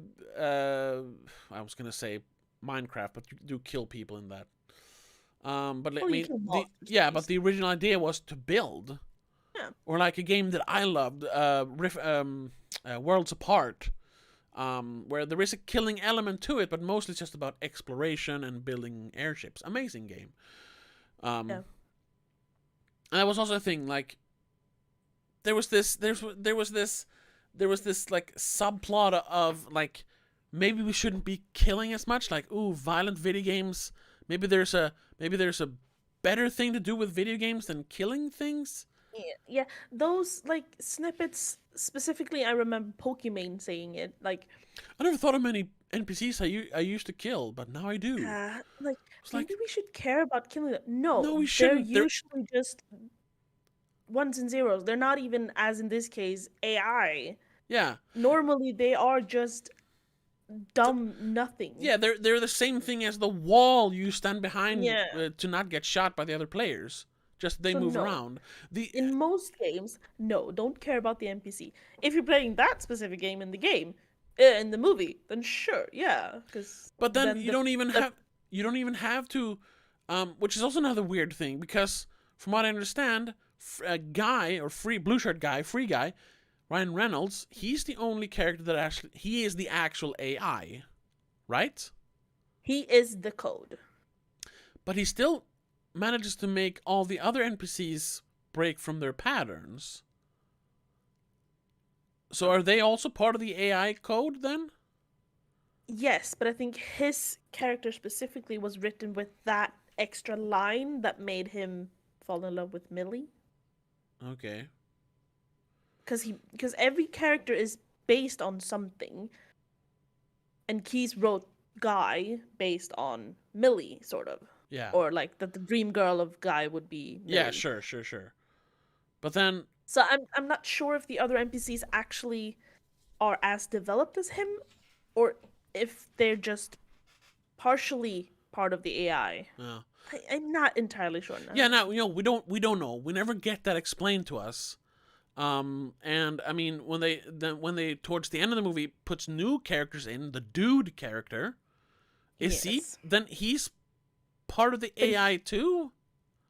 [SPEAKER 1] was going to say Minecraft, but you do kill people in that. But the original idea was to build.
[SPEAKER 2] Yeah.
[SPEAKER 1] Or like a game that I loved, Worlds Apart, where there is a killing element to it, but mostly it's just about exploration and building airships. Amazing game. And that was also a thing, like there was this like subplot of like maybe we shouldn't be killing as much, like violent video games. Maybe there's a better thing to do with video games than killing things.
[SPEAKER 2] Yeah, those like snippets specifically. I remember Pokimane saying it. Like,
[SPEAKER 1] I never thought of many NPCs I used to kill, but now I do.
[SPEAKER 2] Maybe we should care about killing them. No, we shouldn't. They're usually just ones and zeros. They're not even, as in this case, AI.
[SPEAKER 1] Yeah.
[SPEAKER 2] Normally, they are just dumb nothing.
[SPEAKER 1] Yeah, they're the same thing as the wall you stand behind to not get shot by the other players. Just they move around.
[SPEAKER 2] In most games, don't care about the NPC. If you're playing that specific game in the movie, then sure, yeah.
[SPEAKER 1] But then you don't even have to, which is also another weird thing, because from what I understand, blue shirt guy, free guy, Ryan Reynolds, he's the only character that he is the actual AI, right?
[SPEAKER 2] He is the code.
[SPEAKER 1] But he still manages to make all the other NPCs break from their patterns. So are they also part of the AI code then?
[SPEAKER 2] Yes, but I think his character specifically was written with that extra line that made him fall in love with Millie.
[SPEAKER 1] Okay.
[SPEAKER 2] Because every character is based on something, and Keyes wrote Guy based on Millie, sort of.
[SPEAKER 1] Yeah.
[SPEAKER 2] Or like that the dream girl of Guy would be Millie.
[SPEAKER 1] Yeah, sure. But then
[SPEAKER 2] So I'm not sure if the other NPCs actually are as developed as him, or if they're just partially part of the AI. I'm not entirely sure now.
[SPEAKER 1] Yeah, now we don't know. We never get that explained to us. And I mean when they towards the end of the movie puts new characters in, the dude character, he's part of the AI too?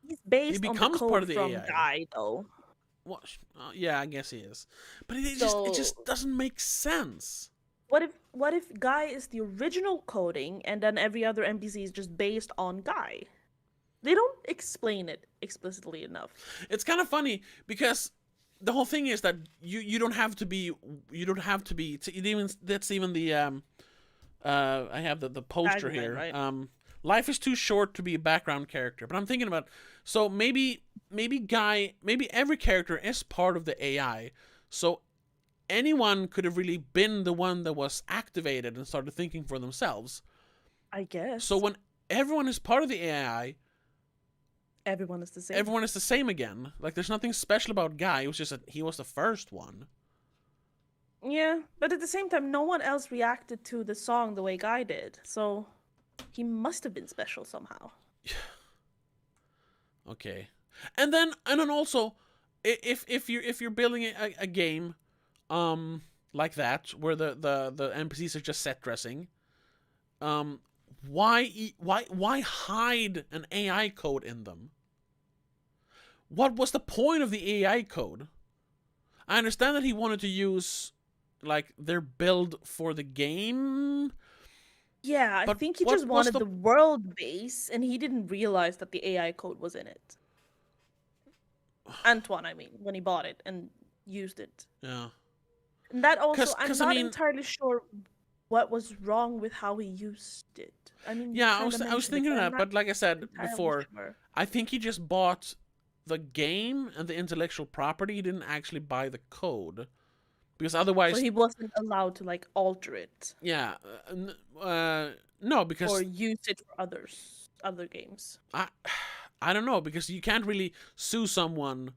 [SPEAKER 2] He's based
[SPEAKER 1] he
[SPEAKER 2] on
[SPEAKER 1] becomes
[SPEAKER 2] the code
[SPEAKER 1] part of the
[SPEAKER 2] from
[SPEAKER 1] AI.
[SPEAKER 2] Guy, though.
[SPEAKER 1] Well, yeah, I guess he is, but it
[SPEAKER 2] So,
[SPEAKER 1] just doesn't make sense.
[SPEAKER 2] What if Guy is the original coding, and then every other NPC is just based on Guy? They don't explain it explicitly enough.
[SPEAKER 1] It's kind of funny because the whole thing is that you don't have to be that's even the I have the poster
[SPEAKER 2] Tagline,
[SPEAKER 1] here.
[SPEAKER 2] right?
[SPEAKER 1] Life is too short to be a background character. But I'm thinking about, so maybe every character is part of the AI. So anyone could have really been the one that was activated and started thinking for themselves.
[SPEAKER 2] I guess.
[SPEAKER 1] So when everyone is part of the AI,
[SPEAKER 2] everyone is the same.
[SPEAKER 1] Everyone is the same again. Like, there's nothing special about Guy. It was just that he was the first one.
[SPEAKER 2] Yeah, but at the same time, no one else reacted to the song the way Guy did. So he must have been special somehow.
[SPEAKER 1] Okay. And then also, if you're building a game like that where the NPCs are just set dressing, why hide an AI code in them? What was the point of the AI code? I understand that he wanted to use like their build for the game.
[SPEAKER 2] Yeah, I think he just wanted the world base, and he didn't realize that the AI code was in it. Antoine, I mean, when he bought it and used it.
[SPEAKER 1] Yeah.
[SPEAKER 2] And that also, I'm not entirely sure what was wrong with how he used it. I mean,
[SPEAKER 1] yeah, I was thinking of that, but like I said before,
[SPEAKER 2] sure.
[SPEAKER 1] I think he just bought the game and the intellectual property. He didn't actually buy the code, because otherwise,
[SPEAKER 2] so he wasn't allowed to like alter it.
[SPEAKER 1] Yeah, no, because
[SPEAKER 2] or use it for other games.
[SPEAKER 1] I don't know, because you can't really sue someone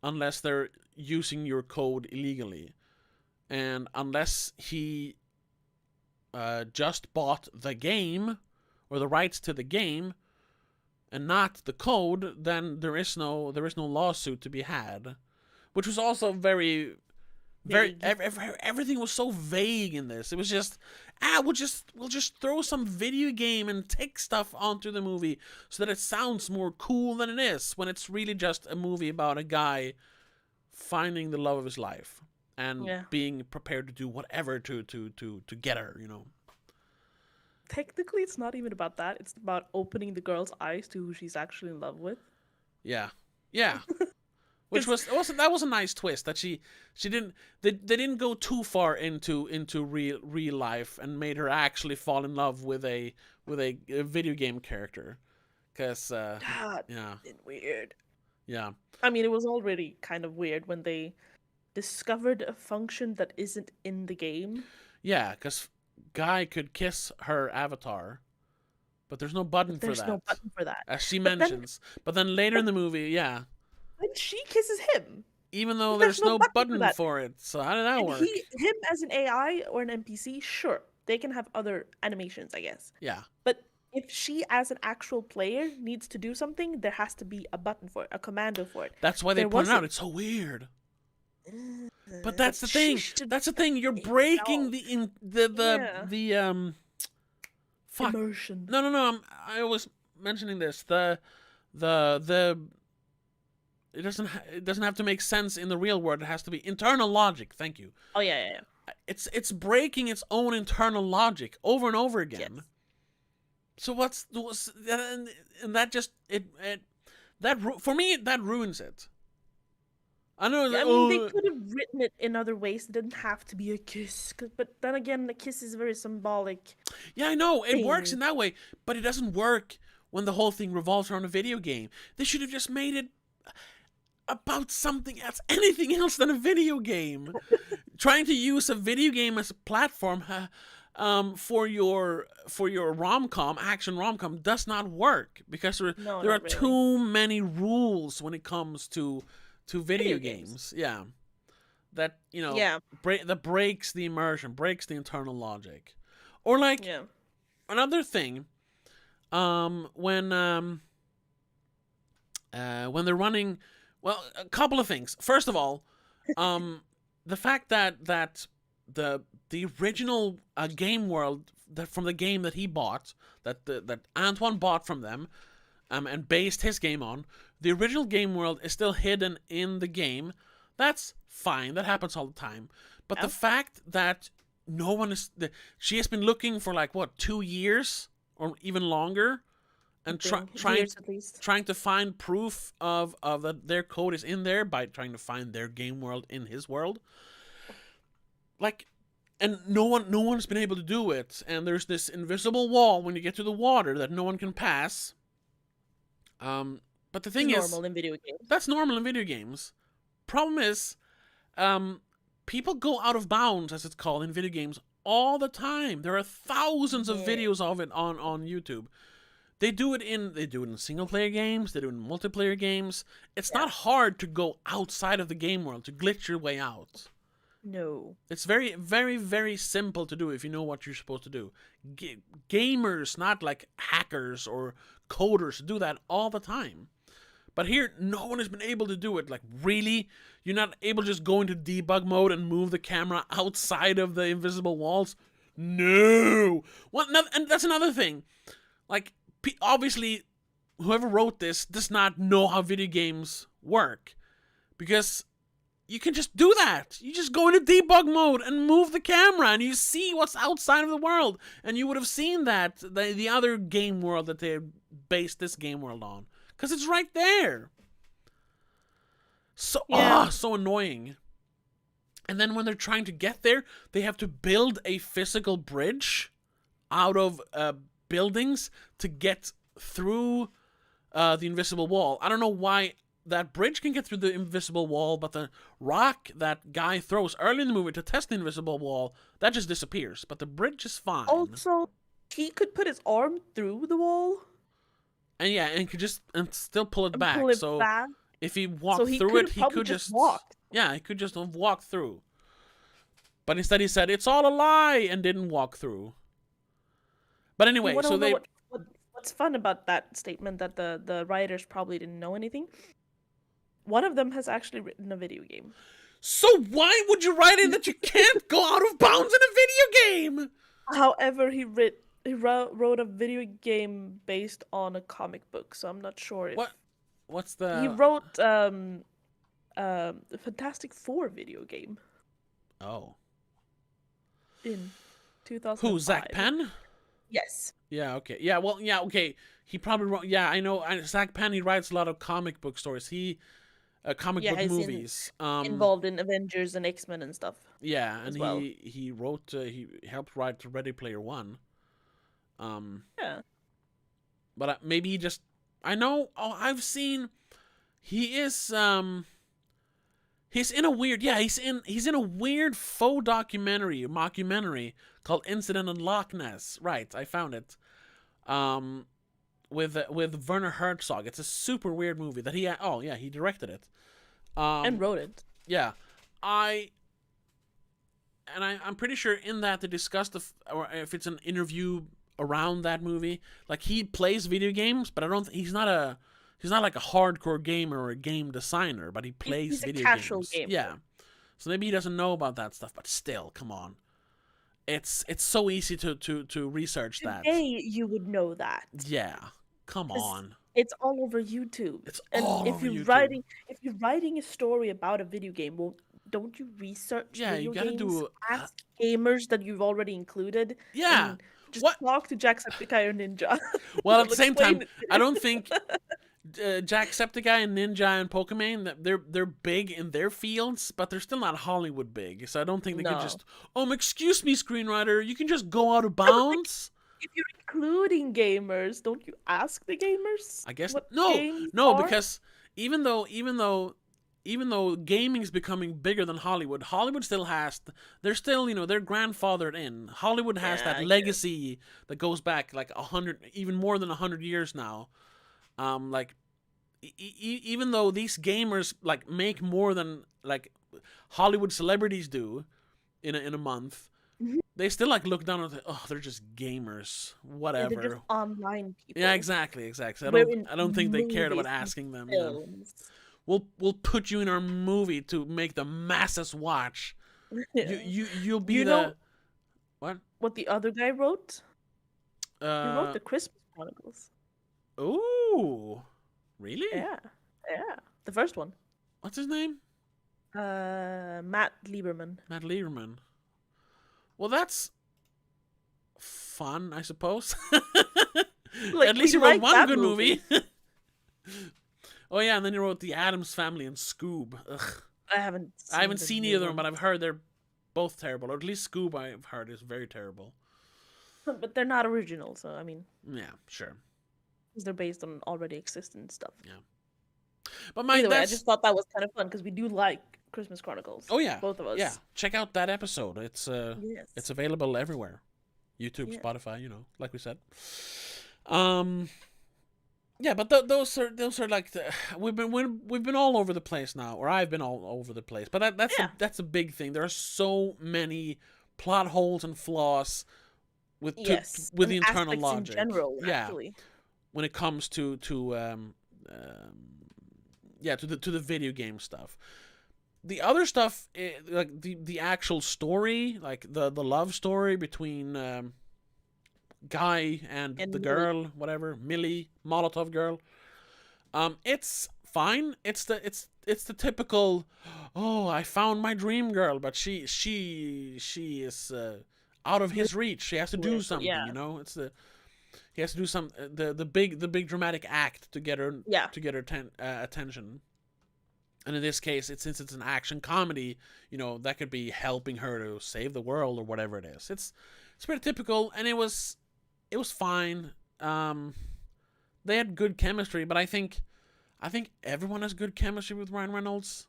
[SPEAKER 1] unless they're using your code illegally, and unless he just bought the game or the rights to the game and not the code, then there is no lawsuit to be had, which was also very everything was so vague in this. It was just we'll just throw some video game and take stuff onto the movie so that it sounds more cool than it is, when it's really just a movie about a guy finding the love of his life and being prepared to do whatever to get her, you know.
[SPEAKER 2] Technically, it's not even about that. It's about opening the girl's eyes to who she's actually in love with.
[SPEAKER 1] Yeah. Which was a nice twist, that she didn't they didn't go too far into real life and made her actually fall in love with a video game character, because
[SPEAKER 2] weird.
[SPEAKER 1] Yeah.
[SPEAKER 2] I mean, it was already kind of weird when they discovered a function that isn't in the game.
[SPEAKER 1] Yeah, because Guy could kiss her avatar, but there's no button for that.
[SPEAKER 2] There's no button for that,
[SPEAKER 1] as she mentions. But then later in the movie,
[SPEAKER 2] when she kisses him,
[SPEAKER 1] even though there's no button for it. So how did that work?
[SPEAKER 2] Him as an AI or an NPC, sure, they can have other animations, I guess.
[SPEAKER 1] Yeah.
[SPEAKER 2] But if she, as an actual player, needs to do something, there has to be a button for it, a commando for it.
[SPEAKER 1] That's why they put it out. It's so weird. But that's the thing. That's the thing. You're breaking the
[SPEAKER 2] immersion.
[SPEAKER 1] No. I was mentioning this. It doesn't have to make sense in the real world. It has to be internal logic. Thank you.
[SPEAKER 2] Oh yeah.
[SPEAKER 1] It's breaking its own internal logic over and over again.
[SPEAKER 2] Yes.
[SPEAKER 1] So and that just for me that ruins it. I know.
[SPEAKER 2] I mean, they could have written it in other ways. It didn't have to be a kiss. But then again, the kiss is very symbolic.
[SPEAKER 1] Yeah, I know. It works in that way, but it doesn't work when the whole thing revolves around a video game. They should have just made it about something else, anything else than a video game. Trying to use a video game as a platform for your action rom-com does not work because there are too many rules when it comes to video games. Yeah. That, that breaks the immersion, breaks the internal logic. Or like another thing, when they're running, well, a couple of things. First of all, the fact that the original game world from the game that he bought, that Antoine bought from them, and based his game on, the original game world is still hidden in the game. That's fine. That happens all the time. But the fact that no one is... She has been looking for 2 years or even longer, and trying to find proof of that their code is in there by trying to find their game world in his world. And no one's been able to do it. And there's this invisible wall when you get to the water that no one can pass. But the thing is,
[SPEAKER 2] normal in video games.
[SPEAKER 1] That's normal in video games. Problem is, people go out of bounds, as it's called, in video games all the time. There are thousands of videos of it on YouTube. They do it in single player games. They do it in multiplayer games. It's not hard to go outside of the game world, to glitch your way out.
[SPEAKER 2] No.
[SPEAKER 1] It's very, very, very simple to do if you know what you're supposed to do. Gamers, not like hackers or coders, do that all the time. But here, no one has been able to do it. Really? You're not able to just go into debug mode and move the camera outside of the invisible walls? No! And that's another thing. Obviously, whoever wrote this does not know how video games work. Because you can just do that. You just go into debug mode and move the camera and you see what's outside of the world. And you would have seen that, the other game world that they based this game world on. Because it's right there. So annoying. And then when they're trying to get there, they have to build a physical bridge out of buildings to get through the invisible wall. I don't know why that bridge can get through the invisible wall, but the rock that guy throws early in the movie to test the invisible wall, that just disappears. But the bridge is fine.
[SPEAKER 2] Also, he could put his arm through the wall.
[SPEAKER 1] And could just still pull it back. If he walked through it, he could just
[SPEAKER 2] walk.
[SPEAKER 1] Yeah, he could just have walked through. But instead he said, it's all a lie, and didn't walk through. But anyway,
[SPEAKER 2] what's fun about that statement that the writers probably didn't know anything? One of them has actually written a video game.
[SPEAKER 1] So why would you write in that you can't go out of bounds in a video game?
[SPEAKER 2] However, he wrote a video game based on a comic book, so I'm not sure if...
[SPEAKER 1] What's the...
[SPEAKER 2] He wrote the Fantastic Four video game.
[SPEAKER 1] Oh.
[SPEAKER 2] In 2005.
[SPEAKER 1] Who, Zach Penn?
[SPEAKER 2] Yes.
[SPEAKER 1] Yeah, okay. Yeah, well, yeah, okay. He probably wrote... Yeah, I know. Zach Penn, he writes a lot of comic book stories. Comic book movies.
[SPEAKER 2] Involved in Avengers and X-Men and stuff.
[SPEAKER 1] Yeah, and he wrote... he helped write Ready Player One.
[SPEAKER 2] Yeah.
[SPEAKER 1] But maybe he just... I know... Oh, I've seen... He is... He's in a weird... Yeah, he's in a weird faux mockumentary called Incident in Loch Ness. Right, I found it. With Werner Herzog. It's a super weird movie that he... Oh, yeah, he directed it.
[SPEAKER 2] And wrote it.
[SPEAKER 1] Yeah. I'm pretty sure in that they discussed or if it's an interview around that movie. He plays video games, but he's not like a hardcore gamer or a game designer, but he plays video games. He's a casual gamer. Yeah. So maybe he doesn't know about that stuff, but still, come on. It's so easy to research that.
[SPEAKER 2] Today you would know that.
[SPEAKER 1] Yeah. Come on.
[SPEAKER 2] It's all over YouTube. If you're writing a story about a video game, well, don't you research video games? Ask gamers that you've already included.
[SPEAKER 1] Yeah.
[SPEAKER 2] Just talk to Jacksepticeye or Ninja.
[SPEAKER 1] Well, at the same time, I don't think Jacksepticeye and Ninja and Pokemon, they're big in their fields, but they're still not Hollywood big. So I don't think they could just, excuse me, screenwriter, you can just go out of bounds.
[SPEAKER 2] If you're including gamers, don't you ask the gamers?
[SPEAKER 1] I guess
[SPEAKER 2] no,
[SPEAKER 1] because even though gaming is becoming bigger than Hollywood, Hollywood still has, they're still, they're grandfathered in. Hollywood has that legacy that goes back like 100, even more than 100 years now. Like, even though these gamers like make more than like Hollywood celebrities do in a month, they still like look down and they're just gamers, whatever.
[SPEAKER 2] They're just online people.
[SPEAKER 1] Yeah, exactly. I don't think they cared about asking them. Yeah. We'll put you in our movie to make the masses watch. Yeah. You'll be
[SPEAKER 2] what the other guy wrote? He wrote the Christmas Chronicles.
[SPEAKER 1] Oh, really?
[SPEAKER 2] Yeah. The first one.
[SPEAKER 1] What's his name?
[SPEAKER 2] Matt Lieberman.
[SPEAKER 1] Well, that's fun, I suppose.
[SPEAKER 2] Like,
[SPEAKER 1] at least he wrote one good movie. Oh yeah, and then he wrote The Addams Family and Scoob. Ugh. I haven't seen either of them, but I've heard they're both terrible. Or at least Scoob, I've heard, is very terrible.
[SPEAKER 2] But they're not original, so I mean.
[SPEAKER 1] Yeah, sure.
[SPEAKER 2] Because they're based on already existing stuff.
[SPEAKER 1] Yeah. But
[SPEAKER 2] either way, I just thought that was kind of fun because we do like Christmas Chronicles.
[SPEAKER 1] Oh yeah,
[SPEAKER 2] both of us.
[SPEAKER 1] Yeah, check out that episode. It's it's available everywhere, YouTube, Spotify. Like we said. Yeah, but those are like we've been all over the place now, or I've been all over the place. But that's a big thing. There are so many plot holes and flaws with the internal logic.
[SPEAKER 2] In general, actually.
[SPEAKER 1] When it comes to the video game stuff. The other stuff, like the actual story, like the love story between Guy and the girl, whatever, Millie, Molotov girl. It's fine. It's the typical, I found my dream girl, but she is out of his reach. She has to do something, he has to do the big dramatic act to get her attention. And in this case, since it's an action comedy, that could be helping her to save the world or whatever it is. It's pretty typical, and it was fine. They had good chemistry, but I think everyone has good chemistry with Ryan Reynolds.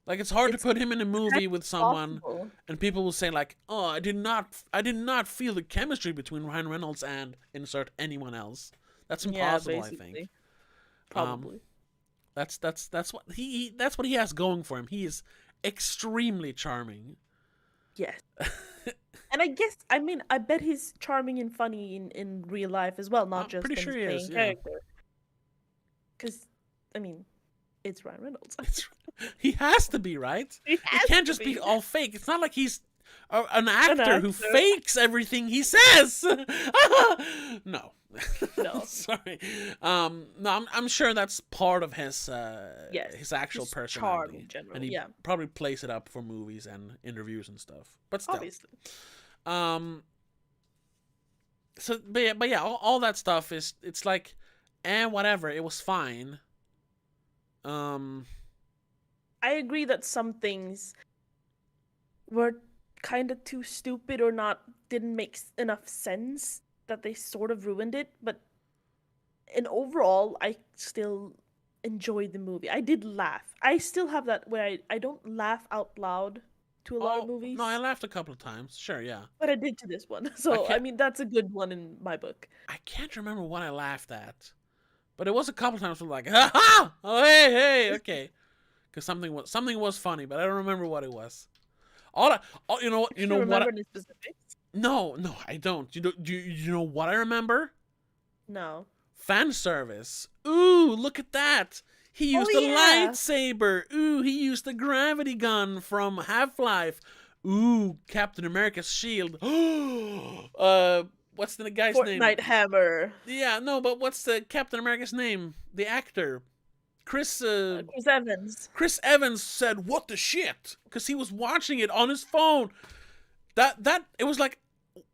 [SPEAKER 1] Like, it's hard to put him in a movie with someone, and people will say like, "Oh, I did not feel the chemistry between Ryan Reynolds and insert anyone else." That's impossible, I think.
[SPEAKER 2] Probably.
[SPEAKER 1] That's what he has going for him. He is extremely charming.
[SPEAKER 2] Yes. And I bet he's charming and funny in real life as well, not just in his playing character. Because, it's Ryan Reynolds.
[SPEAKER 1] He has to be, right? It can't just be all fake. It's not like he's an actor who fakes everything he says. No. Sorry. No, I'm sure that's part of his actual personality,
[SPEAKER 2] charm in general.
[SPEAKER 1] And he probably plays it up for movies and interviews and stuff. But still,
[SPEAKER 2] obviously.
[SPEAKER 1] So, but yeah, all that stuff it's like, whatever. It was fine.
[SPEAKER 2] I agree that some things were kind of too stupid or didn't make enough sense that they sort of ruined it, but overall, I still enjoyed the movie. I did laugh. I still have that where I don't laugh out loud to a lot of movies.
[SPEAKER 1] No, I laughed a couple of times. Sure, yeah.
[SPEAKER 2] But I did to this one. So, that's a good one in my book.
[SPEAKER 1] I can't remember what I laughed at. But it was a couple times where like, ha ha! Oh, hey, okay. Because something was funny, but I don't remember what it was. You know
[SPEAKER 2] remember any specifics?
[SPEAKER 1] No, I don't. You know what I remember?
[SPEAKER 2] No.
[SPEAKER 1] Fan service. Ooh, look at that. He used a lightsaber. Ooh, he used the gravity gun from Half-Life. Ooh, Captain America's shield. What's the guy's name?
[SPEAKER 2] Fortnite hammer.
[SPEAKER 1] Yeah, no, but what's the Captain America's name? The actor. Chris
[SPEAKER 2] Evans.
[SPEAKER 1] Chris Evans said, "What the shit?" Because he was watching it on his phone. That it was like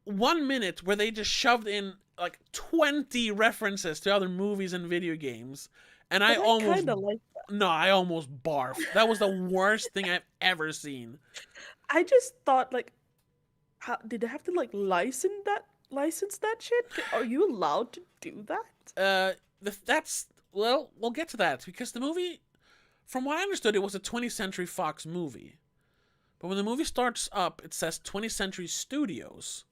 [SPEAKER 1] 1 minute where they just shoved in like 20 references to other movies and video games, and
[SPEAKER 2] But I
[SPEAKER 1] almost
[SPEAKER 2] kind of like that.
[SPEAKER 1] no, I almost barfed. That was the worst thing I've ever seen.
[SPEAKER 2] I just thought, like, how did they have to like license that shit? Are you allowed to do that?
[SPEAKER 1] That's well, we'll get to that because the movie, from what I understood, it was a 20th Century Fox movie. But when the movie starts up, it says 20th Century Studios.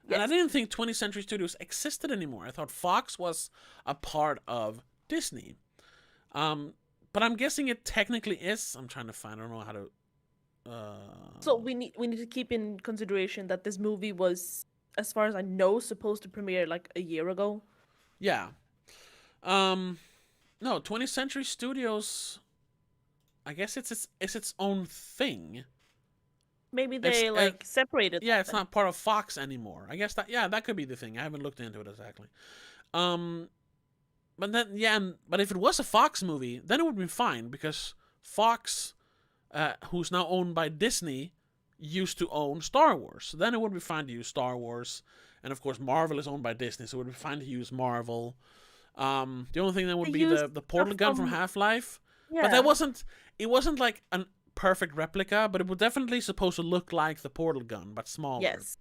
[SPEAKER 1] Yes. And I didn't think 20th Century Studios existed anymore. I thought Fox was a part of Disney. But I'm guessing it technically is. I'm trying to find, I don't know how to...
[SPEAKER 2] So we need to keep in consideration that this movie was, as far as I know, supposed to premiere like a year ago.
[SPEAKER 1] Yeah. No, 20th Century Studios, I guess it's its own thing.
[SPEAKER 2] Maybe they separated.
[SPEAKER 1] Yeah, it's not part of Fox anymore. I guess that could be the thing. I haven't looked into it exactly. But then but if it was a Fox movie, then it would be fine because Fox, who's now owned by Disney, used to own Star Wars. So then it would be fine to use Star Wars, and of course Marvel is owned by Disney, so it would be fine to use Marvel. The only thing that would be the portal gun from Half-Life, but it wasn't like an perfect replica, but it was definitely supposed to look like the portal gun, but smaller.
[SPEAKER 2] Yes,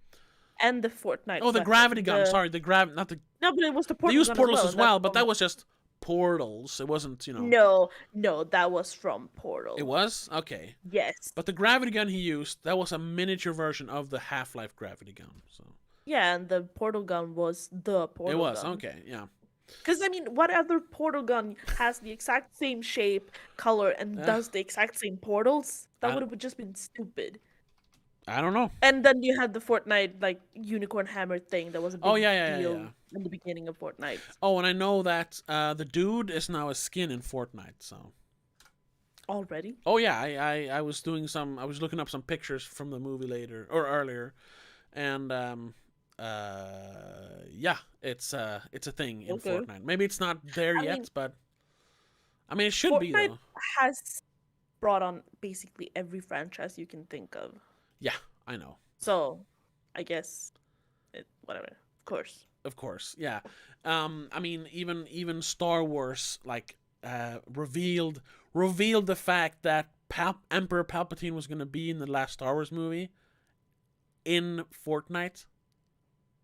[SPEAKER 2] and the Fortnite.
[SPEAKER 1] Oh, the gravity gun. Sorry, not the.
[SPEAKER 2] No, but it was the portal.
[SPEAKER 1] They used portals as well, but
[SPEAKER 2] from...
[SPEAKER 1] that was just portals. It wasn't,
[SPEAKER 2] No, that was from Portal.
[SPEAKER 1] It was? Okay.
[SPEAKER 2] Yes.
[SPEAKER 1] But the gravity gun he used, that was a miniature version of the Half-Life gravity gun. So.
[SPEAKER 2] Yeah, and the portal gun was the portal gun.
[SPEAKER 1] It was, okay, yeah.
[SPEAKER 2] Because, I mean, what other portal gun has the exact same shape, color, and does the exact same portals? That would have just been stupid.
[SPEAKER 1] I don't know.
[SPEAKER 2] And then you had the Fortnite, like, unicorn hammer thing that was a big deal in the beginning of Fortnite.
[SPEAKER 1] Oh, and I know that the dude is now a skin in Fortnite, so...
[SPEAKER 2] Already?
[SPEAKER 1] Oh, yeah, I was looking up some pictures from the movie earlier, and... it's a thing in Fortnite. Maybe it's not there yet, but I mean it should
[SPEAKER 2] Fortnite
[SPEAKER 1] be though.
[SPEAKER 2] Has brought on basically every franchise you can think of.
[SPEAKER 1] Yeah, I know.
[SPEAKER 2] So, I guess, whatever. Of
[SPEAKER 1] course, yeah. I mean, even Star Wars revealed the fact that Emperor Palpatine was going to be in the last Star Wars movie in Fortnite.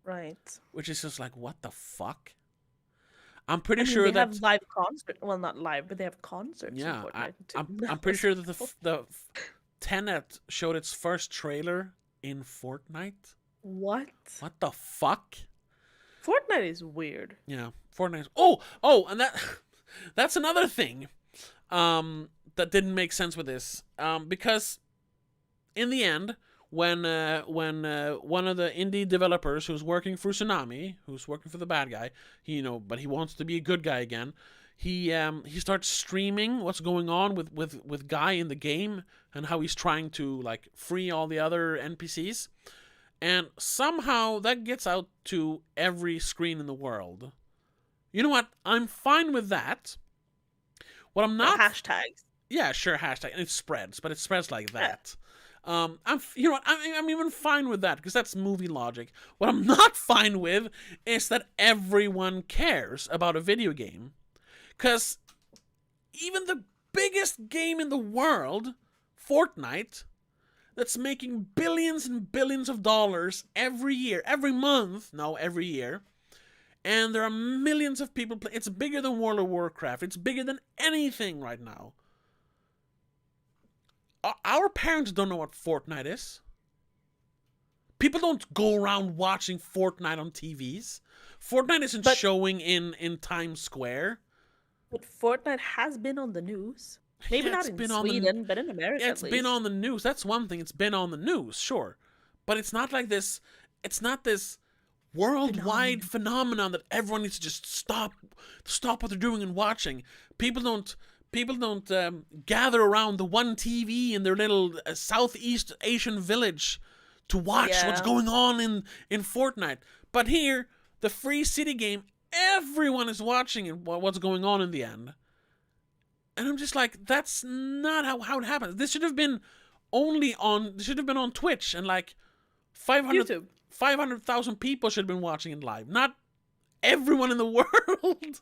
[SPEAKER 2] Right.
[SPEAKER 1] Which is just like, what the fuck? I'm pretty sure
[SPEAKER 2] they
[SPEAKER 1] that
[SPEAKER 2] have live concerts. Well, not live, but they have concerts.
[SPEAKER 1] Yeah,
[SPEAKER 2] in Fortnite too.
[SPEAKER 1] I'm pretty sure that the Tenet showed its first trailer in Fortnite.
[SPEAKER 2] What?
[SPEAKER 1] What the fuck?
[SPEAKER 2] Fortnite is weird.
[SPEAKER 1] Yeah, Fortnite. And that's another thing that didn't make sense with this. Because in the end, when one of the indie developers who's working for Tsunami, who's working for the bad guy, but he wants to be a good guy again, he starts streaming what's going on with Guy in the game and how he's trying to like free all the other NPCs, and somehow that gets out to every screen in the world. You know what? I'm fine with that. What I'm not
[SPEAKER 2] hashtags.
[SPEAKER 1] Yeah, sure, hashtag, and it spreads, but it spreads like that. Yeah. I'm even fine with that because that's movie logic. What I'm not fine with is that everyone cares about a video game, because even the biggest game in the world, Fortnite, that's making billions and billions of dollars every year, every year, and there are millions of people playing. It's bigger than World of Warcraft. It's bigger than anything right now. Our parents don't know what Fortnite is. People don't go around watching Fortnite on TVs. Fortnite isn't showing in Times Square.
[SPEAKER 2] But Fortnite has been on the news. Maybe not in Sweden, but in America.
[SPEAKER 1] Yeah, it's been on the news. That's one thing. It's been on the news, sure. But it's not like this. It's not this worldwide phenomenon that everyone needs to just stop what they're doing and watching. People don't gather around the one TV in their little Southeast Asian village to watch what's going on in Fortnite. But here, the free city game, everyone is watching what's going on in the end. And I'm just like, that's not how it happens. This should have been on Twitch, and like 500,000 people should have been watching it live. Not everyone in the world.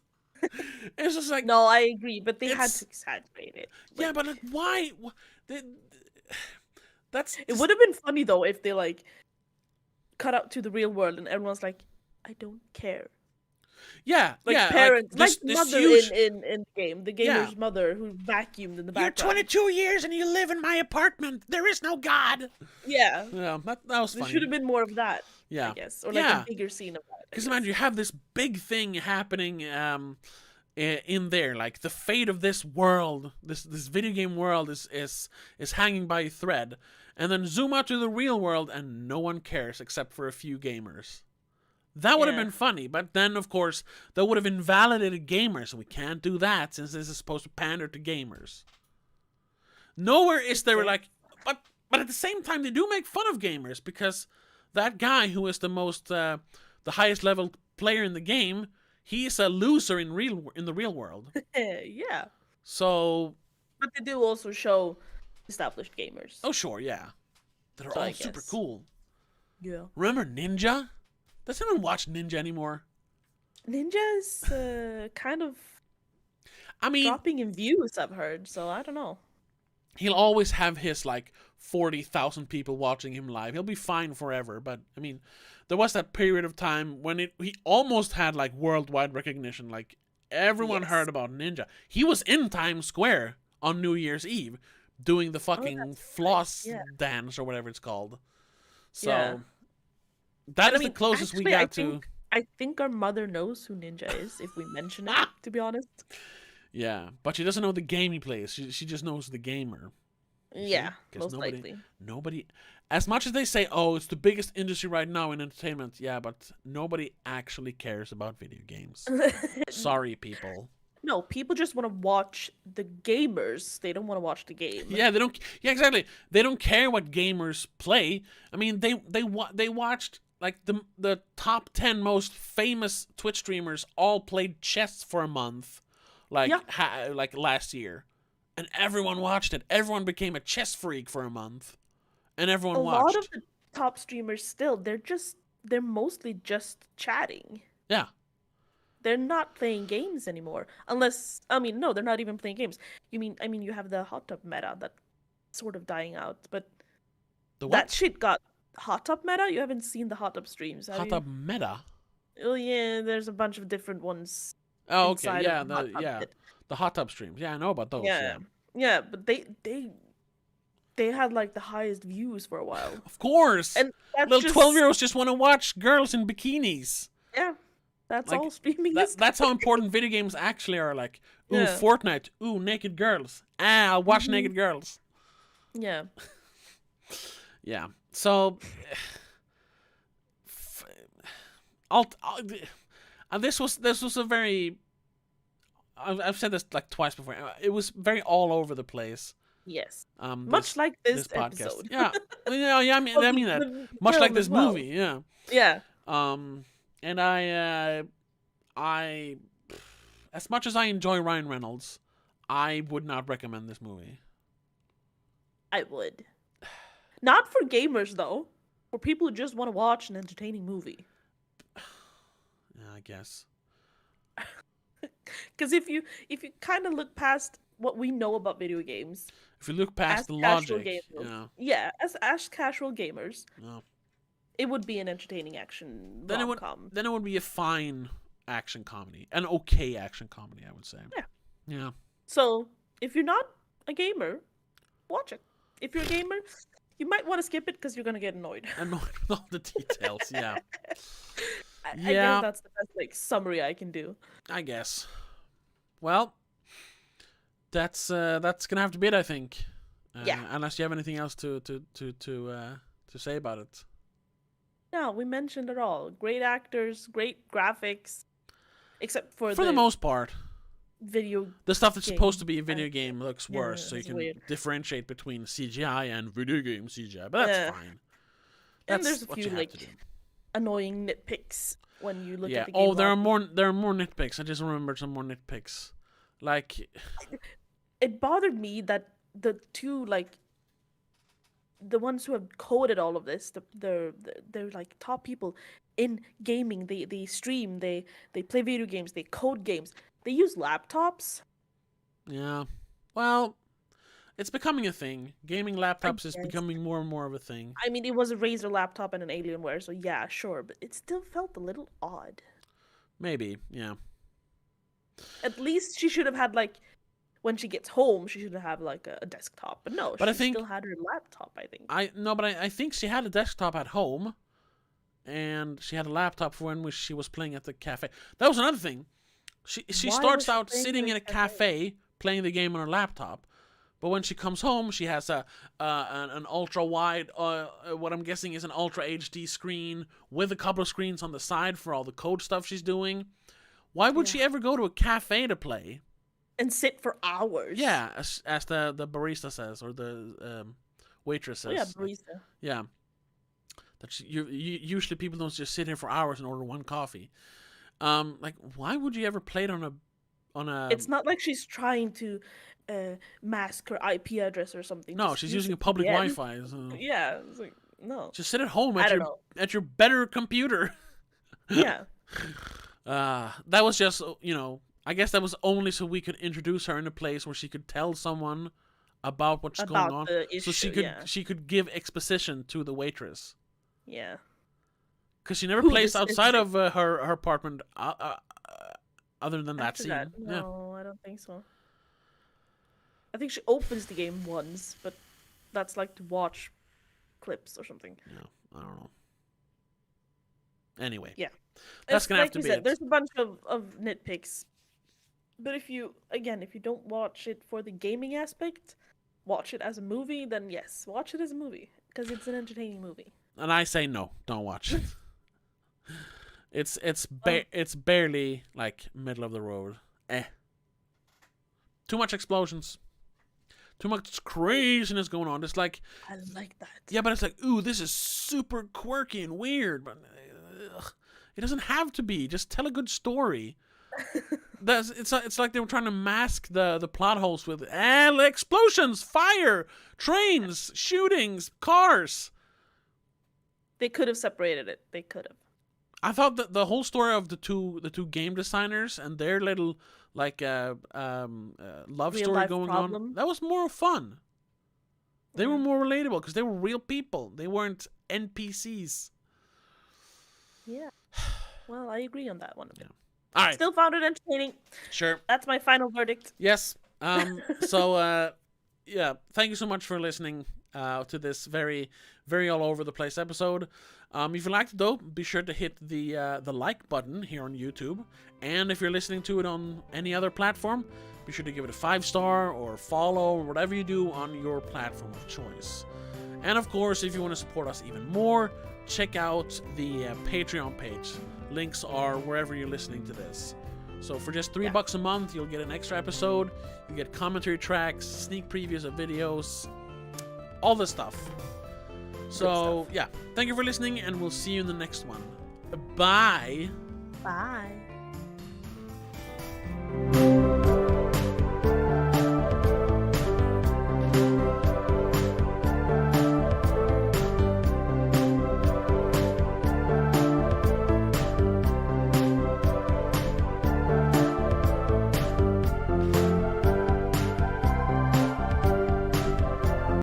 [SPEAKER 1] It's just like,
[SPEAKER 2] no, I agree, but they had to exaggerate it.
[SPEAKER 1] Yeah, but like, why? That's
[SPEAKER 2] it would have been funny though if they like cut out to the real world and everyone's like, I don't care.
[SPEAKER 1] Yeah,
[SPEAKER 2] like
[SPEAKER 1] yeah,
[SPEAKER 2] parents,
[SPEAKER 1] like
[SPEAKER 2] like mother
[SPEAKER 1] huge...
[SPEAKER 2] in the game, the gamer's mother who vacuumed in the background.
[SPEAKER 1] You're 22 years and you live in my apartment. There is no God.
[SPEAKER 2] Yeah,
[SPEAKER 1] that was funny.
[SPEAKER 2] There should have been more of that.
[SPEAKER 1] Yeah,
[SPEAKER 2] I guess, or like a bigger scene of that.
[SPEAKER 1] Because imagine you have this big thing happening in there, like the fate of this world, this video game world is hanging by a thread, and then zoom out to the real world and no one cares except for a few gamers. That would have been funny, but then, of course, that would have invalidated gamers, and we can't do that since this is supposed to pander to gamers. Nowhere is there like... But at the same time, they do make fun of gamers, because that guy who is the highest level player in the game, he's a loser in the real world.
[SPEAKER 2] Yeah.
[SPEAKER 1] So...
[SPEAKER 2] But they do also show established gamers.
[SPEAKER 1] Oh, sure, yeah. That are all super cool.
[SPEAKER 2] Yeah.
[SPEAKER 1] Remember Ninja? Does anyone watch Ninja anymore?
[SPEAKER 2] Ninja's kind of dropping in views, I've heard, so I don't know.
[SPEAKER 1] He'll always have his, like, 40,000 people watching him live. He'll be fine forever, but, I mean, there was that period of time when he almost had, like, worldwide recognition. Like, everyone heard about Ninja. He was in Times Square on New Year's Eve doing the fucking floss dance or whatever it's called. So... That is the closest we got to...
[SPEAKER 2] I think our mother knows who Ninja is, if we mention it, to be honest.
[SPEAKER 1] Yeah, but she doesn't know the game he plays. She just knows the gamer.
[SPEAKER 2] Yeah, most likely.
[SPEAKER 1] Nobody... As much as they say, oh, it's the biggest industry right now in entertainment, yeah, but nobody actually cares about video games. Sorry, people.
[SPEAKER 2] No, people just want to watch the gamers. They don't want to watch the game.
[SPEAKER 1] Yeah, they don't... Yeah, exactly. They don't care what gamers play. I mean, they watched... Like, the top 10 most famous Twitch streamers all played chess for a month, like last year. And everyone watched it. Everyone became a chess freak for a month. And everyone watched. A lot of
[SPEAKER 2] the top streamers still, they're mostly just chatting.
[SPEAKER 1] Yeah.
[SPEAKER 2] They're not playing games anymore. Unless, no, they're not even playing games. You have the hot tub meta that's sort of dying out, but that shit got... Hot tub meta? You haven't seen the hot tub streams, have you?
[SPEAKER 1] Hot tub meta?
[SPEAKER 2] Oh yeah, there's a bunch of different ones.
[SPEAKER 1] Oh, okay, yeah, the hot tub streams. Yeah, I know about those.
[SPEAKER 2] Yeah, but they had like the highest views for a while.
[SPEAKER 1] Of course, and little 12-year-olds just want to watch girls in bikinis.
[SPEAKER 2] Yeah, that's like, all streaming is.
[SPEAKER 1] That's how important video games actually are. Like, ooh, Fortnite, ooh, naked girls. I'll watch naked girls.
[SPEAKER 2] Yeah.
[SPEAKER 1] Yeah. So, this was a very... I've said this like twice before. It was very all over the place.
[SPEAKER 2] Yes. Much like this
[SPEAKER 1] podcast.
[SPEAKER 2] Episode.
[SPEAKER 1] Yeah. I mean that. Much like this movie. Yeah.
[SPEAKER 2] Yeah.
[SPEAKER 1] And I, as much as I enjoy Ryan Reynolds, I would not recommend this movie.
[SPEAKER 2] I would. Not for gamers, though. For people who just want to watch an entertaining movie.
[SPEAKER 1] Yeah, I guess.
[SPEAKER 2] Because if you kind of look past what we know about video games...
[SPEAKER 1] If you look past the logic...
[SPEAKER 2] Gamers, as casual gamers, it would be an entertaining action rom-com.
[SPEAKER 1] Then it would be a fine action comedy. An okay action comedy, I would say.
[SPEAKER 2] Yeah.
[SPEAKER 1] Yeah.
[SPEAKER 2] So, if you're not a gamer, watch it. If you're a gamer... You might want to skip it because you're going to get annoyed.
[SPEAKER 1] Annoyed with all the details, yeah.
[SPEAKER 2] I guess that's the best summary I can do.
[SPEAKER 1] I guess. Well, that's gonna have to be it, I think. Unless you have anything else to say about it.
[SPEAKER 2] No, we mentioned it all. Great actors, great graphics, except for
[SPEAKER 1] the most part. The stuff that's
[SPEAKER 2] game.
[SPEAKER 1] Supposed to be a video game looks worse, so you can differentiate between CGI and video game CGI, but that's fine.
[SPEAKER 2] And there's a few annoying nitpicks when you look at the game.
[SPEAKER 1] Oh, there are more nitpicks. I just remembered some more nitpicks. Like,
[SPEAKER 2] it bothered me that the two the ones who have coded all of this, they're like top people in gaming. They stream, they play video games, they code games. They use laptops.
[SPEAKER 1] Yeah. Well, it's becoming a thing. Gaming laptops is becoming more and more of a thing.
[SPEAKER 2] I mean, it was a Razer laptop and an Alienware, so yeah, sure, but it still felt a little odd.
[SPEAKER 1] Maybe, yeah.
[SPEAKER 2] At least she should have had, like, when she gets home, she should have like a desktop. But no,
[SPEAKER 1] but
[SPEAKER 2] she still had her laptop, I think.
[SPEAKER 1] I think she had a desktop at home, and she had a laptop for when she was playing at the cafe. That was another thing. She starts out sitting in a cafe playing the game on her laptop, but when she comes home, she has an ultra wide, what I'm guessing is an ultra HD screen with a couple of screens on the side for all the code stuff she's doing. Why would she ever go to a cafe to play?
[SPEAKER 2] And sit for hours.
[SPEAKER 1] Yeah, as the barista says, or the waitress says.
[SPEAKER 2] Oh, yeah, barista.
[SPEAKER 1] Yeah. That usually people don't just sit here for hours and order one coffee. Like, why would you ever play it on a?
[SPEAKER 2] It's not like she's trying to mask her IP address or something.
[SPEAKER 1] No, she's using a public Wi-Fi. So.
[SPEAKER 2] Yeah, it's like, no.
[SPEAKER 1] Just sit at home at your better computer.
[SPEAKER 2] Yeah.
[SPEAKER 1] That was just, I guess that was only so we could introduce her in a place where she could tell someone about what's going on,
[SPEAKER 2] the issue,
[SPEAKER 1] so she could give exposition to the waitress.
[SPEAKER 2] Yeah,
[SPEAKER 1] because she never plays outside of her apartment. Other than that scene,
[SPEAKER 2] no, I don't think so. I think she opens the game once, but that's like to watch clips or something.
[SPEAKER 1] Yeah, I don't know. Anyway,
[SPEAKER 2] yeah,
[SPEAKER 1] that's gonna have to be it.
[SPEAKER 2] There's a bunch of nitpicks. But if you don't watch it for the gaming aspect, watch it as a movie, then yes, watch it as a movie. Because it's an entertaining movie.
[SPEAKER 1] And I say no, don't watch it. It's barely, like, middle of the road. Too much explosions. Too much craziness going on. It's like...
[SPEAKER 2] I like that.
[SPEAKER 1] Yeah, but it's like, ooh, this is super quirky and weird. But it doesn't have to be. Just tell a good story. It's like they were trying to mask the plot holes with explosions, fire, trains, shootings, cars.
[SPEAKER 2] They could have separated it. They could have.
[SPEAKER 1] I thought that the whole story of the two game designers and their little love story going on, that was more fun. They were more relatable because they were real people. They weren't NPCs.
[SPEAKER 2] Yeah. Well, I agree on that one.
[SPEAKER 1] Yeah. All right.
[SPEAKER 2] Still found it entertaining.
[SPEAKER 1] Sure.
[SPEAKER 2] That's my final verdict.
[SPEAKER 1] Yes. So, yeah, thank you so much for listening to this very, very all over the place episode. If you liked it, though, be sure to hit the like button here on YouTube. And if you're listening to it on any other platform, be sure to give it a 5-star or follow or whatever you do on your platform of choice. And, of course, if you want to support us even more, check out the Patreon page. Links are wherever you're listening to this. So for just $3 a month, you'll get an extra episode. You get commentary tracks, sneak previews of videos, all this stuff. So yeah, thank you for listening, and we'll see you in the next one. Bye.
[SPEAKER 2] Bye.